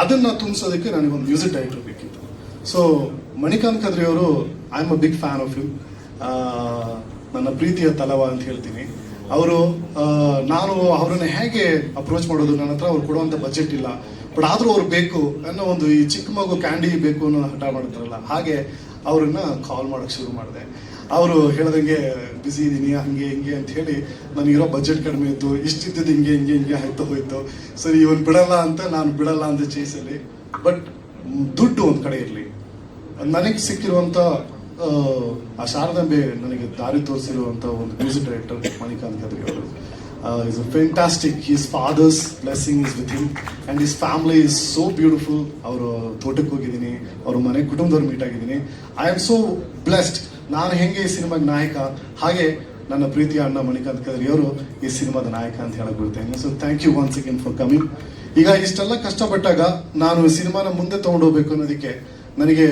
ಅದನ್ನ ತುಂಬಿಸೋದಕ್ಕೆ ನನಗೆ ಒಂದು ಮ್ಯೂಸಿಕ್ ಡೈರೆಕ್ಟರ್ ಬೇಕಿತ್ತು. ಸೊ ಮಣಿಕಾಂತ್ ಕದ್ರಿ ಅವರು, I am a big fan of him. ನನ್ನ ಪ್ರೀತಿಯ ತಲವ ಅಂತ ಹೇಳ್ತೀನಿ. ನಾನು ಅವರನ್ನ ಹೇಗೆ ಅಪ್ರೋಚ್ ಮಾಡೋದು, ನನ್ನ ಹತ್ರ ಅವ್ರು ಕೊಡುವಂಥ ಬಜೆಟ್ ಇಲ್ಲ, ಬಟ್ ಆದರೂ ಅವ್ರು ಬೇಕು ಅನ್ನೋ ಒಂದು ಈ ಚಿಕ್ಕ ಮಗು ಕ್ಯಾಂಡಿ ಬೇಕು ಅನ್ನೋ ಹಠ ಮಾಡ್ತಾರಲ್ಲ, ಹಾಗೆ ಅವ್ರನ್ನ ಕಾಲ್ ಮಾಡೋಕ್ಕೆ ಶುರು ಮಾಡಿದೆ. ಅವರು ಹೇಳ್ದಂಗೆ ಬ್ಯುಸಿ ಇದ್ದೀನಿ ಹಂಗೆ ಹಿಂಗೆ ಅಂತ ಹೇಳಿ ನನಗಿರೋ ಬಜೆಟ್ ಕಡಿಮೆ ಇತ್ತು, ಇಷ್ಟಿದ್ದು ಹಿಂಗೆ ಆಯ್ತು ಹೋಯ್ತು. ಸರಿ ಇವನು ನಾನು ಬಿಡಲ್ಲ ಅಂತ ಚೇಸಲ್ಲಿ. ಬಟ್ ದುಡ್ಡು ಒಂದು ಕಡೆ ಇರಲಿ, ನನಗೆ ಸಿಕ್ಕಿರುವಂಥ ಆ ಶಾರದಾಂಬೆ ನನಗೆ ದಾರಿ ತೋರಿಸಿರುವಂಥ ಒಂದು ಮ್ಯೂಸಿಕ್ ಡೈರೆಕ್ಟರ್ ಮಣಿಕಾಂತ್ ಕದ್ರಿ ಅವರು. is a fantastic. His father's blessing is with him and his family is so beautiful. ಅವರು ತೋಟಕ್ಕೆ ಹೋಗಿದ್ದೀನಿ, ಅವ್ರ ಮನೆ ಕುಟುಂಬದವ್ರು ಮೀಟ್ ಆಗಿದ್ದೀನಿ. I am so blessed. ನಾನು ಹೆಂಗೆ ಈ ಸಿನಿಮಾಗೆ ನಾಯಕ, ಹಾಗೆ ನನ್ನ ಪ್ರೀತಿಯ ಅಣ್ಣ ಮಣಿಕಾಂತ್ ಕದ್ರಿ ಅವರು ಈ ಸಿನಿಮಾದ ನಾಯಕ ಅಂತ ಹೇಳಕ್ ಬಿಡ್ತೇನೆ. So thank you once again for coming. ಈಗ ಇಷ್ಟೆಲ್ಲ ಕಷ್ಟಪಟ್ಟಾಗ ನಾನು ಈ ಸಿನಿಮಾನ ಮುಂದೆ ತಗೊಂಡೋಗ್ಬೇಕು ಅನ್ನೋದಕ್ಕೆ ನನಗೆ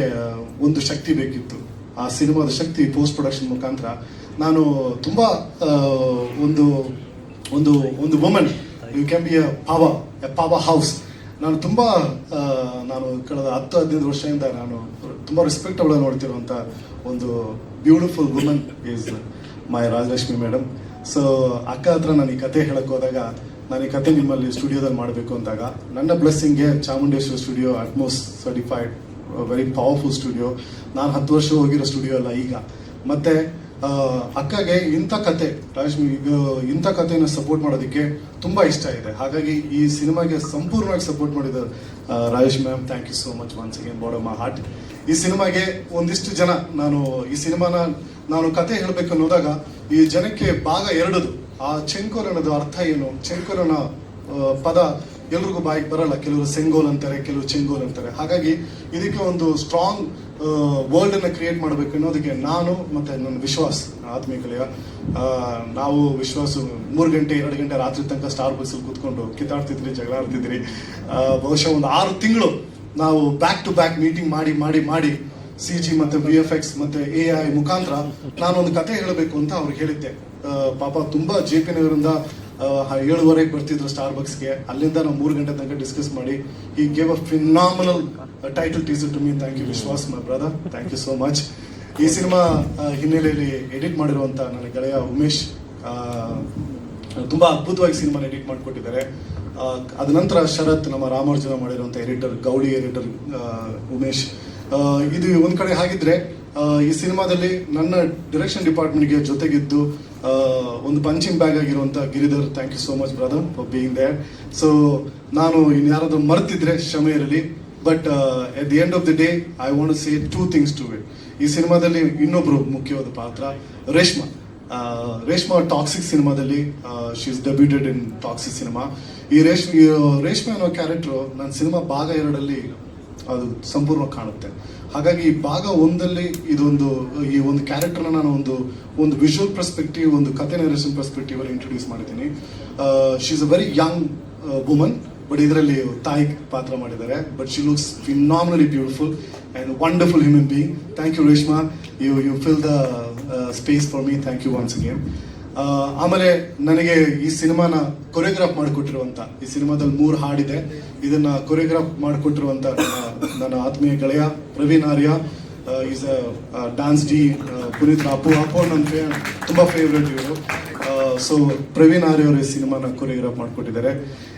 ಒಂದು ಶಕ್ತಿ ಬೇಕಿತ್ತು. ಆ ಸಿನಿಮಾದ ಶಕ್ತಿ ಪೋಸ್ಟ್ ಪ್ರೊಡಕ್ಷನ್ ಮುಖಾಂತರ ನಾನು ತುಂಬ ಒಂದು woman you can be a powerhouse. ನಾನು ತುಂಬ ನಾನು ಕಳೆದ 10-15 ವರ್ಷದಿಂದ ನಾನು ತುಂಬ ರೆಸ್ಪೆಕ್ಟಬಲ್ ನೋಡ್ತಿರುವಂಥ ಒಂದು beautiful woman is my Rajalakshmi madam. So ಅಕ್ಕ ಹತ್ರ ನಾನು ಈ ಕತೆ ಹೇಳಕ್ಕೆ ಹೋದಾಗ, ನಾನು ಈ ಕತೆ ನಿಮ್ಮಲ್ಲಿ ಸ್ಟುಡಿಯೋದಲ್ಲಿ ಮಾಡಬೇಕು ಅಂದಾಗ, ನನ್ನ ಬ್ಲೆಸ್ಸಿಂಗ್ಗೆ Chamundeshwari studio Atmos certified very powerful studio. ನಾನು 10 ವರ್ಷ ಹೋಗಿರೋ ಸ್ಟುಡಿಯೋ ಅಲ್ಲ ಈಗ. ಮತ್ತೆ ಅಕ್ಕಗೆ ಇಂಥ ಕತೆ, ರಾಜಲಕ್ಷ್ಮಿ ಇಂಥ ಕಥೆಯನ್ನು ಸಪೋರ್ಟ್ ಮಾಡೋದಕ್ಕೆ ತುಂಬ ಇಷ್ಟ ಇದೆ. ಹಾಗಾಗಿ ಈ ಸಿನಿಮಾಗೆ ಸಂಪೂರ್ಣವಾಗಿ ಸಪೋರ್ಟ್ ಮಾಡಿದ Rajesh ma'am, thank you so much once again, bod of my heart. ಈ ಸಿನಿಮಾಗೆ ಒಂದಿಷ್ಟು ಜನ, ಈ ಸಿನಿಮಾನ ನಾನು ಕತೆ ಹೇಳಬೇಕು ಅನ್ನೋದಾಗ, ಈ ಜನಕ್ಕೆ ಭಾಗ 2 ಆ ಚೆಂಕೋಲ್ ಅನ್ನೋದು ಅರ್ಥ ಏನು, ಚೆಂಕೋಲನ ಪದ ಎಲ್ರಿಗೂ ಬಾಯಿಗೆ ಬರಲ್ಲ. ಕೆಲವರು ಸೆಂಗೋಲ್ ಅಂತಾರೆ, ಕೆಲವರು ಚೆಂಗೋಲ್ ಅಂತಾರೆ. ಹಾಗಾಗಿ ಇದಕ್ಕೆ ಒಂದು ಸ್ಟ್ರಾಂಗ್ ವರ್ಲ್ಡ್ ಅನ್ನ ಕ್ರಿಯೇಟ್ ಮಾಡಬೇಕು ಅನ್ನೋದಕ್ಕೆ ನಾನು ಮತ್ತೆ ನನ್ನ ವಿಶ್ವಾಸ್, ಆತ್ಮೀಯ ಗೆಳೆಯ, ನಾವು ವಿಶ್ವಾಸ 3 ಗಂಟೆ 2 ಗಂಟೆ ರಾತ್ರಿ ತನಕ ಸ್ಟಾರ್ ಬಸ್ಸಲ್ಲಿ ಕೂತ್ಕೊಂಡು ಕಿತ್ತಾಡ್ತಿದ್ರಿ, ಜಗಳ ಆಡ್ತಿದ್ರಿ. ಬಹುಶಃ ಒಂದು 6 ತಿಂಗಳು ನಾವು ಬ್ಯಾಕ್ ಟು ಬ್ಯಾಕ್ ಮೀಟಿಂಗ್ ಮಾಡಿ CG ಮತ್ತೆ VFX ಮತ್ತೆ AI ಮುಖಾಂತರ ನಾನೊಂದು ಕತೆ ಹೇಳಬೇಕು ಅಂತ ಅವ್ರಿಗೆ ಹೇಳಿದ್ದೆ. ಪಾಪ ತುಂಬಾ JP ನಗರಿಂದ 7:30 ಬರ್ತಿದ್ರು ಸ್ಟಾರ್ ಬಕ್ಸ್ಗೆ. ಅಲ್ಲಿಂದ ನಾವು 3 ಗಂಟೆ ತನಕ ಡಿಸ್ಕಸ್ ಮಾಡಿ he gave a phenomenal title teaser to me. Thank you Vishwas my brother, thank you so much. ಈ ಸಿನಿಮಾ ಹಿನ್ನೆಲೆಯಲ್ಲಿ ಎಡಿಟ್ ಮಾಡಿರುವಂತ ನನ್ನ ಗೆಳೆಯ ಉಮೇಶ್ ತುಂಬಾ ಅದ್ಭುತವಾಗಿ ಸಿನಿಮಾನ ಎಡಿಟ್ ಮಾಡಿಕೊಟ್ಟಿದ್ದಾರೆ. ಅದ ನಂತರ ಶರತ್, ನಮ್ಮ ರಾಮಾರ್ಜುನ ಮಾಡಿರುವಂತ ಎಡಿಟರ್, ಗೌಳಿ ಎಡಿಟರ್ ಉಮೇಶ್. ಇದು ಒಂದ್ ಕಡೆ ಹಾಗಿದ್ರೆ, ಈ ಸಿನಿಮಾದಲ್ಲಿ ನನ್ನ ಡೈರೆಕ್ಷನ್ ಡಿಪಾರ್ಟ್ಮೆಂಟ್ಗೆ ಜೊತೆಗಿದ್ದು ಒಂದು ಪಂಚಿಂಗ್ ಬ್ಯಾಗ್ ಆಗಿರುವಂತ Giridhar, thank you so much brother for being there. So ನಾನು ಇನ್ಯಾರಾದ್ರೂ ಮರ್ತಿದ್ರೆ ಕ್ಷಮೆ ಇರಲಿ. But at the end of the day I want to say 2 things to it. ಈ ಸಿನಿಮಾದಲ್ಲಿ ಇನ್ನೊಬ್ರು ಮುಖ್ಯವಾದ ಪಾತ್ರ ರೇಷ್ಮಾ. ರೇಷ್ಮಾ ಟಾಕ್ಸಿಕ್ ಸಿನಿಮಾದಲ್ಲಿ she is debuted in Toxic ಸಿನಿಮಾ. ಈ ರೇಷ್ಮೆ ಅನ್ನೋ ಕ್ಯಾರೆಕ್ಟರ್ ನನ್ನ ಸಿನಿಮಾ ಭಾಗ 2 ಅದು ಸಂಪೂರ್ಣವಾಗಿ ಕಾಣುತ್ತೆ. ಹಾಗಾಗಿ ಭಾಗ 1 ಈ ಒಂದು ಕ್ಯಾರೆಕ್ಟರ್ನ ನಾನು ಒಂದು ವಿಜುವಲ್ ಪರ್ಸ್ಪೆಕ್ಟಿವ್, ಒಂದು ಕತೆ ನರೇಷನ್ ಪರ್ಸ್ಪೆಕ್ಟಿವ್ ಅಲ್ಲಿ ಇಂಟ್ರೊಡ್ಯೂಸ್ ಮಾಡಿದ್ದೀನಿ. She is a very young woman, but ಇದರಲ್ಲಿ ತಾಯಿ ಪಾತ್ರ ಮಾಡಿದ್ದಾರೆ. But she looks phenomenally beautiful and wonderful human being. Thank you Reshma, you fill the space for me. Thank you once again. ಆಮೇಲೆ ನನಗೆ ಈ ಸಿನಿಮಾನ ಕೊರಿಯೋಗ್ರಾಫ್ ಮಾಡಿಕೊಟ್ಟಿರುವಂತ, ಈ ಸಿನಿಮಾದಲ್ಲಿ 3 ಹಾಡಿದೆ, ಇದನ್ನ ಕೊರಿಯೋಗ್ರಾಫ್ ಮಾಡಿಕೊಟ್ಟಿರುವಂತ ನನ್ನ ಆತ್ಮೀಯ ಗೆಳೆಯ Praveen Arya. Is a dance D. Puneeth Appu ನನ್ನ ತುಂಬಾ ಫೇವ್ರೇಟ್ ಇವರು. ಸೊ ಪ್ರವೀಣ್ ಆರ್ಯ ಅವರು ಈ ಸಿನಿಮಾನ ಕೊರಿಯೋಗ್ರಾಫ್ ಮಾಡಿಕೊಟ್ಟಿದ್ದಾರೆ.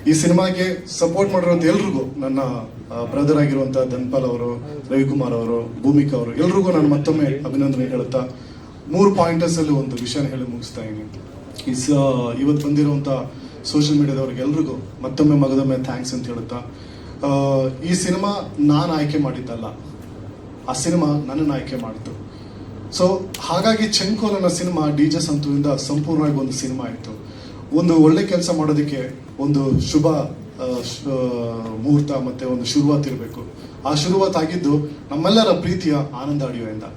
ಈ ಸಿನಿಮಾಗೆ ಸಪೋರ್ಟ್ ಮಾಡಿರುವಂತ ಎಲ್ರಿಗೂ, ನನ್ನ ಬ್ರದರ್ ಆಗಿರುವಂತ ಧನ್ಪಾಲ್ ಅವರು, ರವಿಕುಮಾರ್ ಅವರು, ಭೂಮಿಕಾ ಅವರು, ಎಲ್ರಿಗೂ ನಾನು ಮತ್ತೊಮ್ಮೆ ಅಭಿನಂದನೆ ಹೇಳುತ್ತಾ 3 ಪಾಯಿಂಟರ್ಸ್ ಅಲ್ಲಿ ಒಂದು ವಿಷಯ ಹೇಳಿ ಮುಗಿಸ್ತಾ ಇದ್ದೀನಿ. ಇವತ್ತು ಬಂದಿರುವಂತ ಸೋಷಿಯಲ್ ಮೀಡಿಯಾದವ್ರಿಗೆ ಎಲ್ರಿಗೂ ಮತ್ತೊಮ್ಮೆ ಮಗದೊಮ್ಮೆ ಥ್ಯಾಂಕ್ಸ್ ಅಂತ ಹೇಳುತ್ತಾ, ಈ ಸಿನಿಮಾ ನಾನು ಆಯ್ಕೆ ಮಾಡಿದ್ದಲ್ಲ, ಆ ಸಿನಿಮಾ ನನ್ನನ್ನು ಆಯ್ಕೆ ಮಾಡಿತು. ಸೊ ಹಾಗಾಗಿ ಚೆಂಕೋಲ್ ಅನ್ನೋ ಸಿನಿಮಾ DJ ಸಂತುವಿಂದ ಸಂಪೂರ್ಣವಾಗಿ ಒಂದು ಸಿನಿಮಾ ಆಯಿತು. ಒಂದು ಒಳ್ಳೆ ಕೆಲಸ ಮಾಡೋದಕ್ಕೆ ಒಂದು ಶುಭ ಮುಹೂರ್ತ ಮತ್ತೆ ಒಂದು ಶುರುವಾತ್ ಇರಬೇಕು. ಆ ಶುರುವಾತ್ ಆಗಿದ್ದು ನಮ್ಮೆಲ್ಲರ ಪ್ರೀತಿಯ ಆನಂದ್ ಆಡಿಯೋಯಿಂದ.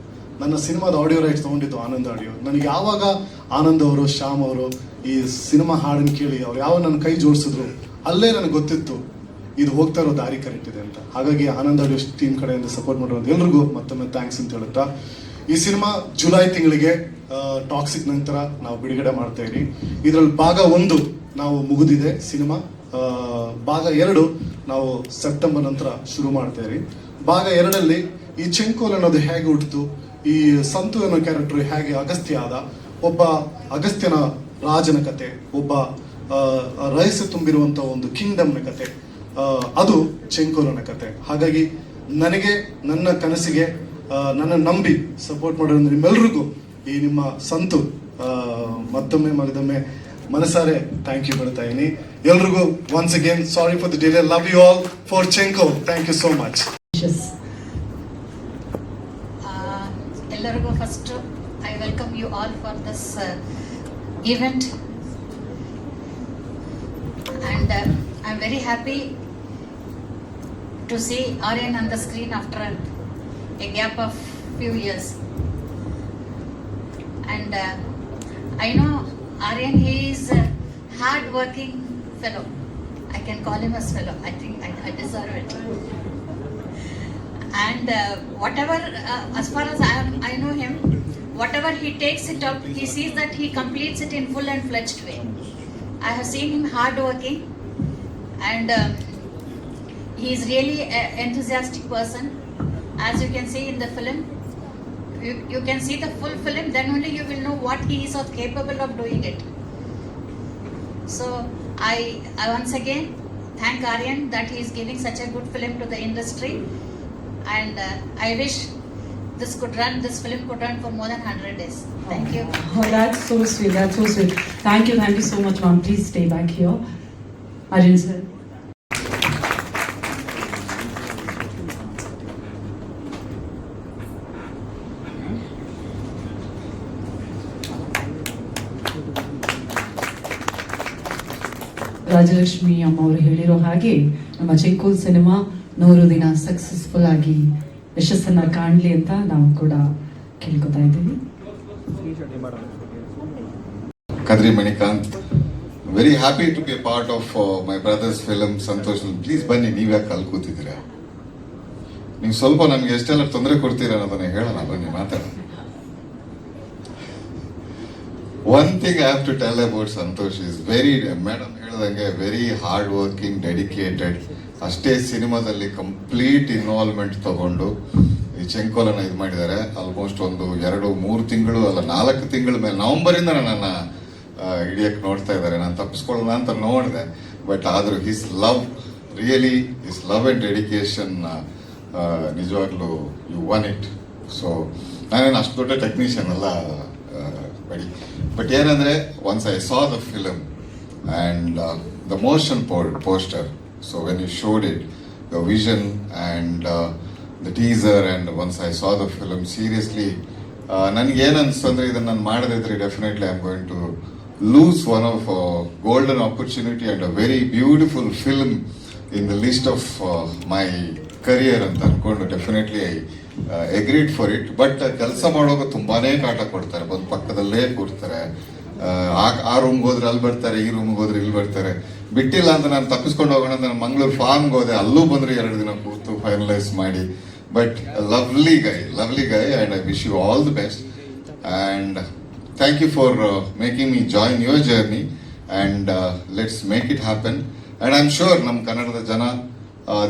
ನನ್ನ ಸಿನಿಮಾದ ಆಡಿಯೋ ರೈಟ್ಸ್ ತಗೊಂಡಿದ್ದು ಆನಂದ್ ಆಡಿಯೋ. ನನಗೆ ಯಾವಾಗ ಆನಂದ್ ಅವರು, ಶ್ಯಾಮ್ ಅವರು ಈ ಸಿನಿಮಾ ಹಾಡನ್ನು ಕೇಳಿ ಅವ್ರು ಯಾವ ನನ್ನ ಕೈ ಜೋಡಿಸಿದ್ರು, ಅಲ್ಲೇ ನನಗೆ ಗೊತ್ತಿತ್ತು ಇದು ಹೋಗ್ತಾ ಇರೋ ದಾರಿ ಕರೆಕ್ಟ್ ಇದೆ ಅಂತ. ಹಾಗಾಗಿ ಆನಂದ್ ಆಡಿಯೋ ಟೀಮ್ ಕಡೆಯಿಂದ ಸಪೋರ್ಟ್ ಮಾಡಿರೋದು ಎಲ್ರಿಗೂ ಮತ್ತೊಮ್ಮೆ ಥ್ಯಾಂಕ್ಸ್ ಅಂತ ಹೇಳುತ್ತಾ, ಈ ಸಿನಿಮಾ ಜುಲೈ ತಿಂಗಳಿಗೆ ಟಾಕ್ಸಿಕ್ ನಂತರ ನಾವು ಬಿಡುಗಡೆ ಮಾಡ್ತಾ ಇದ್ದೀವಿ. ಇದರಲ್ಲಿ ಭಾಗ 1 ನಾವು ಮುಗಿದಿದೆ ಸಿನಿಮಾ. ಭಾಗ 2 ನಾವು ಸೆಪ್ಟೆಂಬರ್ ನಂತರ ಶುರು ಮಾಡ್ತಾ ಇದ್ದೀವಿ. ಭಾಗ 2ರಲ್ಲಿ ಈ ಚೆಂಕೋಲ್ ಅನ್ನೋದು ಹೇಗೆ ಹುಟ್ಟಿತು, ಈ ಸಂತು ಅನ್ನೋ ಕ್ಯಾರೆಕ್ಟರ್ ಹೇಗೆ ಅಗಸ್ತ್ಯ ಆದ, ಒಬ್ಬ ಅಗಸ್ತ್ಯನ ರಾಜನ ಕತೆ, ಒಬ್ಬ ರಹಸ್ಯ ತುಂಬಿರುವಂತ ಒಂದು ಕಿಂಗ್ಡಮ್ನ ಕತೆ, ಅದು ಚೆಂಕೋಲನ ಕತೆ. ಹಾಗಾಗಿ ನನಗೆ, ನನ್ನ ಕನಸಿಗೆ ನನ್ನ ನಂಬಿ ಸಪೋರ್ಟ್ ಮಾಡಿರೋ ನಿಮ್ಮೆಲ್ರಿಗೂ ಈ ನಿಮ್ಮ ಸಂತು ಮತ್ತೊಮ್ಮೆ ಮಗದೊಮ್ಮೆ ಮನಸಾರೆ ಥ್ಯಾಂಕ್ ಯು ಹೇಳ್ತಾ ಇದೀನಿ. ಎಲ್ರಿಗೂ once again sorry for the delay. Love you all for ಚೆಂಕೋ. Thank you so much. ಎಲ್ಲರಿಗೂ first I welcome you all for this event and I'm very happy to see Aryan on the screen after a gap of few years. And I know Aryan, he is a hard working fellow. I can call him as fellow. I think I deserve it. And whatever as far as I know him, whatever he takes it up, he sees that he completes it in full and fledged way. I have seen him hardworking, and he is really an enthusiastic person. As you can see in the film, you can see the full film, then only you will know what he is capable of doing it. So I once again thank Aryan that he is giving such a good film to the industry, and I wish this film could run for more than 100 days. Thank you. Oh, that's so sweet. That's so sweet. Thank you so much, ma'am. Please stay back here. Arjun sir. Rajalakshmi ಅಮ್ಮ ಅವರು ಹೇಳಿರೋ ಹಾಗೆ ನಮ್ಮ ಚೆಂಕೋಲ್ cinema 100 ದಿನ successful ಆಗಿ ಯಶಸ್ಸನ್ನ ಕಾಣಲಿ ಅಂತ ನಾವು ಕೂಡ ಕೇಳ್ಕೊತಾ ಇದ್ದೀವಿ. Kadri Manikant, very happy to be a part of my brother's film Santosh. Please ಬನ್ನಿ, ನೀವ್ಯಾಕೆ ಅಲ್ಲಿ ಕೂತಿದ್ದೀರಾ? ನೀವು ಸ್ವಲ್ಪ ನಮ್ಗೆ ಎಷ್ಟೆಲ್ಲ ತೊಂದರೆ ಕೊಡ್ತೀರಾ ಅನ್ನೋದನ್ನ ಹೇಳೋಣ, ಬನ್ನಿ ಮಾತಾಡೋಣ. One thing I have to tell about Santosh is madam ಹೇಳಿದಂಗೆ ವೆರಿ ಹಾರ್ಡ್ ವರ್ಕಿಂಗ್, ಡೆಡಿಕೇಟೆಡ್. ಅಷ್ಟೇ ಸಿನಿಮಾದಲ್ಲಿ ಕಂಪ್ಲೀಟ್ ಇನ್ವಾಲ್ವ್ಮೆಂಟ್ ತಗೊಂಡು ಈ ಚೆಂಕೋಲನ್ನ ಇದು ಮಾಡಿದ್ದಾರೆ. ಆಲ್ಮೋಸ್ಟ್ ಒಂದು 2-3 ತಿಂಗಳು ಅಲ್ಲ 4 ತಿಂಗಳ ಮೇಲೆ ನವೆಂಬರಿಂದ ನನ್ನ ಹಿಡಿಯಕ್ಕೆ ನೋಡ್ತಾ ಇದ್ದಾರೆ. ನಾನು ತಪ್ಪಿಸ್ಕೊಳ್ಳೋಣ ಅಂತ ನೋಡಿದೆ, ಬಟ್ ಆದರೂ ಹಿಸ್ ಲವ್ ಅಂಡ್ ಡೆಡಿಕೇಶನ್ ನಿಜವಾಗ್ಲೂ ಯು ಒನ್ ಇಟ್. ಸೊ ನಾನೇನು ಅಷ್ಟು ದೊಡ್ಡ ಟೆಕ್ನಿಷಿಯನ್ ಅಲ್ಲ ಬಡಿ, ಬಟ್ ಏನಂದ್ರೆ once I saw the film and the motion poster, so when you showed it, the vision and the teaser, and once I saw the film, seriously ನನಗೆ ಏನು ಅನಿಸ್ತು ಅಂದರೆ ಇದನ್ನು ನಾನು ಮಾಡದಿದ್ರೆ definitely I am going to lose one of golden opportunity and a very beautiful film in the list of my career ಅಂತ ಅಂದ್ಕೊಂಡು definitely I agreed for it. But ಕೆಲಸ ಮಾಡುವಾಗ ತುಂಬಾನೇ ಕಾಟ ಕೊಡ್ತಾರೆ, ಬಂದು ಪಕ್ಕದಲ್ಲೇ ಕೂರ್ತಾರೆ. ಆ ರೂಮ್ಗೆ ಹೋದ್ರೆ ಅಲ್ಲಿ ಬರ್ತಾರೆ, ಈ ರೂಮ್ಗೆ ಹೋದ್ರೆ ಇಲ್ಲಿ ಬರ್ತಾರೆ. ಬಿಟ್ಟಿಲ್ಲ ಅಂತ ನಾನು ತಪ್ಪಿಸ್ಕೊಂಡು ಹೋಗೋಣ ಅಂತ ನಾನು ಮಂಗಳೂರು ಫಾರ್ಮ್ಗೆ ಹೋದೆ, ಅಲ್ಲೂ ಬಂದ್ರೆ 2 ದಿನ ಕೂತು ಫೈನಲೈಸ್ ಮಾಡಿ. But lovely guy and I wish you all the best and thank you for making me join your journey and let's make it happen. And I am sure ನಮ್ಮ ಕನ್ನಡದ ಜನ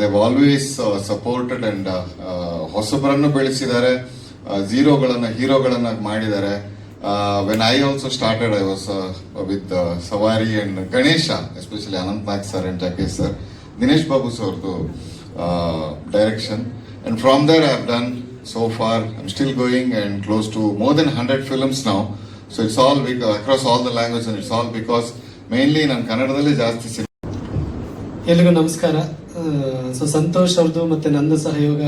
ದೇವ್ ಆಲ್ವೇಸ್ ಸಪೋರ್ಟೆಡ್ ಆ್ಯಂಡ್ ಹೊಸಬರನ್ನು ಬೆಳೆಸಿದ್ದಾರೆ, ಝೀರೋಗಳನ್ನು ಹೀರೋಗಳನ್ನಾಗಿ ಮಾಡಿದ್ದಾರೆ. When I also started, I was with Savari and Ganesha, especially Anant Nag sir and Jakesh sir, Dinesh Babu sir direction, and from there I have done so far. I'm still going and close to more than 100 films now. So it's all across all the languages, and it's all because mainly ನಾನು ಕನ್ನಡದಲ್ಲಿ ಜಾಸ್ತಿ. ಎಲ್ಲಿಗೂ ನಮಸ್ಕಾರ. So Santosh ಅವ್ರದ್ದು ಮತ್ತೆ ನಂದು ಸಹಯೋಗ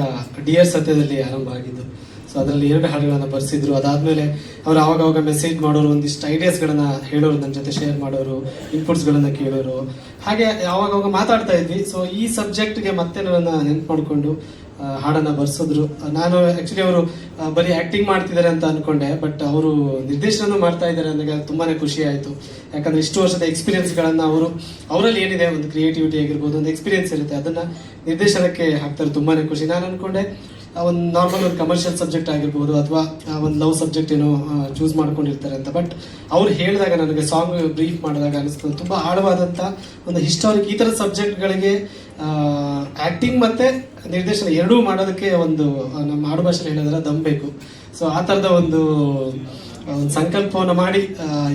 dear ಸತ್ಯದಲ್ಲಿ ಆರಂಭ ಆಗಿದ್ದು. ಸೊ ಅದರಲ್ಲಿ 2 ಹಾಡುಗಳನ್ನ ಬರೆಸಿದ್ರು. ಅದಾದ್ಮೇಲೆ ಅವ್ರು ಆವಾಗ ಮೆಸೇಜ್ ಮಾಡೋರು, ಒಂದಿಷ್ಟು ಐಡಿಯಾಸ್ಗಳನ್ನ ಹೇಳೋರು, ನನ್ನ ಜೊತೆ ಶೇರ್ ಮಾಡೋರು, ಇನ್ಪುಟ್ಸ್ಗಳನ್ನ ಕೇಳೋರು, ಹಾಗೆ ಆವಾಗ ಮಾತಾಡ್ತಾ ಇದ್ವಿ. ಸೊ ಈ ಸಬ್ಜೆಕ್ಟ್ಗೆ ಮತ್ತೆ ನನ್ನ ನೆನ್ಪು ಮಾಡಿಕೊಂಡು ಹಾಡನ್ನ ಬರ್ಸಿದ್ರು. ನಾನು ಆಕ್ಚುಲಿ ಅವರು ಬರೀ ಆಕ್ಟಿಂಗ್ ಮಾಡ್ತಿದ್ದಾರೆ ಅಂತ ಅನ್ಕೊಂಡೆ, ಬಟ್ ಅವರು ನಿರ್ದೇಶನ ಮಾಡ್ತಾ ಇದ್ದಾರೆ ಅಂದಾಗ ತುಂಬಾನೇ ಖುಷಿ ಆಯ್ತು. ಯಾಕಂದ್ರೆ ಇಷ್ಟು ವರ್ಷದ ಎಕ್ಸ್ಪೀರಿಯನ್ಸ್ಗಳನ್ನ ಅವರಲ್ಲಿ ಏನಿದೆ, ಒಂದು ಕ್ರಿಯೇಟಿವಿಟಿ ಆಗಿರ್ಬೋದು, ಒಂದು ಎಕ್ಸ್ಪೀರಿಯನ್ಸ್ ಇರುತ್ತೆ, ಅದನ್ನ ನಿರ್ದೇಶನಕ್ಕೆ ಹಾಕ್ತಾರೆ. ತುಂಬಾನೇ ಖುಷಿ. ನಾನು ಅನ್ಕೊಂಡೆ ಒಂದು ನಾರ್ಮಲ್ ಒಂದು ಕಮರ್ಷಿಯಲ್ ಸಬ್ಜೆಕ್ಟ್ ಆಗಿರ್ಬೋದು, ಅಥವಾ ಒಂದು ಲವ್ ಸಬ್ಜೆಕ್ಟ್ ಏನೋ ಚೂಸ್ ಮಾಡ್ಕೊಂಡಿರ್ತಾರೆ ಅಂತ. ಬಟ್ ಅವ್ರು ಹೇಳಿದಾಗ, ನನಗೆ ಸಾಂಗ್ ಬ್ರೀಫ್ ಮಾಡಿದಾಗ ಅನಿಸ್ತದೆ ತುಂಬಾ ಆಳವಾದಂಥ ಒಂದು ಹಿಸ್ಟಾರಿಕ್ ಈ ಥರದ ಸಬ್ಜೆಕ್ಟ್ಗಳಿಗೆ ಆಕ್ಟಿಂಗ್ ಮತ್ತೆ ನಿರ್ದೇಶನ ಎರಡೂ ಮಾಡೋದಕ್ಕೆ ಒಂದು ನಮ್ಮ ಆಡು ಭಾಷೆಯಲ್ಲಿ ಹೇಳಿದ್ರೆ ದಮ್ ಬೇಕು. ಸೊ ಆ ಥರದ ಒಂದು ಸಂಕಲ್ಪವನ್ನು ಮಾಡಿ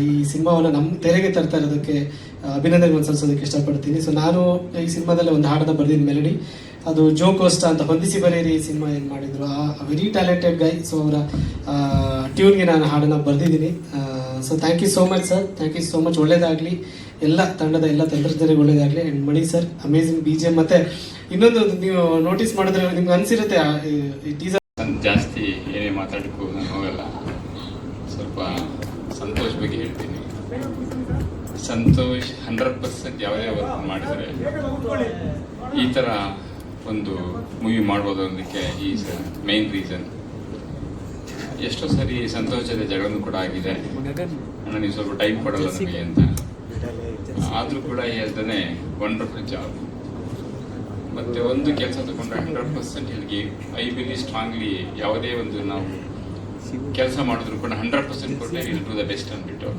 ಈ ಸಿನಿಮಾವನ್ನು ನಮ್ಮ ತೆರೆಗೆ ತರ್ತಾ ಇರೋದಕ್ಕೆ ಅಭಿನಂದನೆಗಳನ್ನು ಸಲ್ಲಿಸೋದಕ್ಕೆ ಇಷ್ಟಪಡ್ತೀನಿ. ಸೊ ನಾನು ಈ ಸಿನಿಮಾದಲ್ಲಿ ಒಂದು ಹಾಡನ್ನ ಬರೆದಿದ್ದ ಮೆಲಡಿ, ಅದು ಜೋ ಕೋಸ್ಟಾ ಅಂತ ಹೊಂದಿಸಿ ಬರೆಯಿರಿ ಸಿನಿಮಾ ಏನು ಮಾಡಿದ್ರು, ಆ ವೆರಿ ಟ್ಯಾಲೆಂಟೆಡ್ ಗೈ. ಸೊ ಅವರ ಟ್ಯೂನ್ಗೆ ನಾನು ಹಾಡನ್ನು ಬರೆದಿದ್ದೀನಿ. So thank you so much sir, thank you so much. ಒಳ್ಳೇದಾಗಲಿ ಎಲ್ಲ ತಂಡದ ಎಲ್ಲ ತಂತ್ರಜ್ಞರಿಗೆ ಒಳ್ಳೇದಾಗಲಿ. And Mani sir amazing BGM. ಮತ್ತೆ ಇನ್ನೊಂದು ನೀವು ನೋಟಿಸ್ ಮಾಡಿದ್ರೆ ನಿಮ್ಗೆ ಅನಿಸಿರುತ್ತೆ, ಈ ಟೀಸರ್ ಜಾಸ್ತಿ ಏನೇ ಮಾತಾಡಕ್ಕೂ ನಾನು ಹೋಗಲ್ಲ. ಸ್ವಲ್ಪ ಸಂತೋಷ್ ಬಗ್ಗೆ ಹೇಳ್ತೀನಿ. ಸಂತೋಷ್ 100% ಯಾವುದೇ ವರ್ಕ್ ಮಾಡಿದರೆ ಈ ಥರ ಒಂದು ಮೂವಿ ಮಾಡ್ಬೋದು ಅನ್ನೋದಕ್ಕೆ ಈಸ್ ಮೇನ್ ರೀಸನ್. ಎಷ್ಟೋ ಸರಿ ಸಂತೋಷ್ ಜೊತೆ ಜಗಳನೂ ಕೂಡ ಆಗಿದೆ, ಅಣ್ಣ ನೀವು ಸ್ವಲ್ಪ ಟೈಮ್ ಕೊಡಲ್ಲ ನಮಗೆ ಅಂತ. ಆದರೂ ಕೂಡ ಹೇಳ್ತಾನೆ ವಂಡರ್ಫುಲ್ ಜಾಬ್. ಮತ್ತು ಒಂದು ಕೆಲಸ ತಗೊಂಡ್ರೆ 100% ಹೇಳಿಗೆ ಐ ಬಿಲೀವ್ ಸ್ಟ್ರಾಂಗ್ಲಿ, ಯಾವುದೇ ಒಂದು ನಾವು ಕೆಲಸ ಮಾಡಿದ್ರು ಕೂಡ 100% ಕೊಟ್ಟರೆ ವಿಲ್ ಡೂ ದ ಬೆಸ್ಟ್ ಅಂದ್ಬಿಟ್ಟು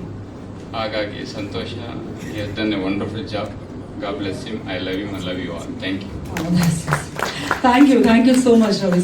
ಹಾಗಾಗಿ ಸಂತೋಷ has done a wonderful job. God bless him. I love him. I love you all. Thank you. Thank you so much Ravi.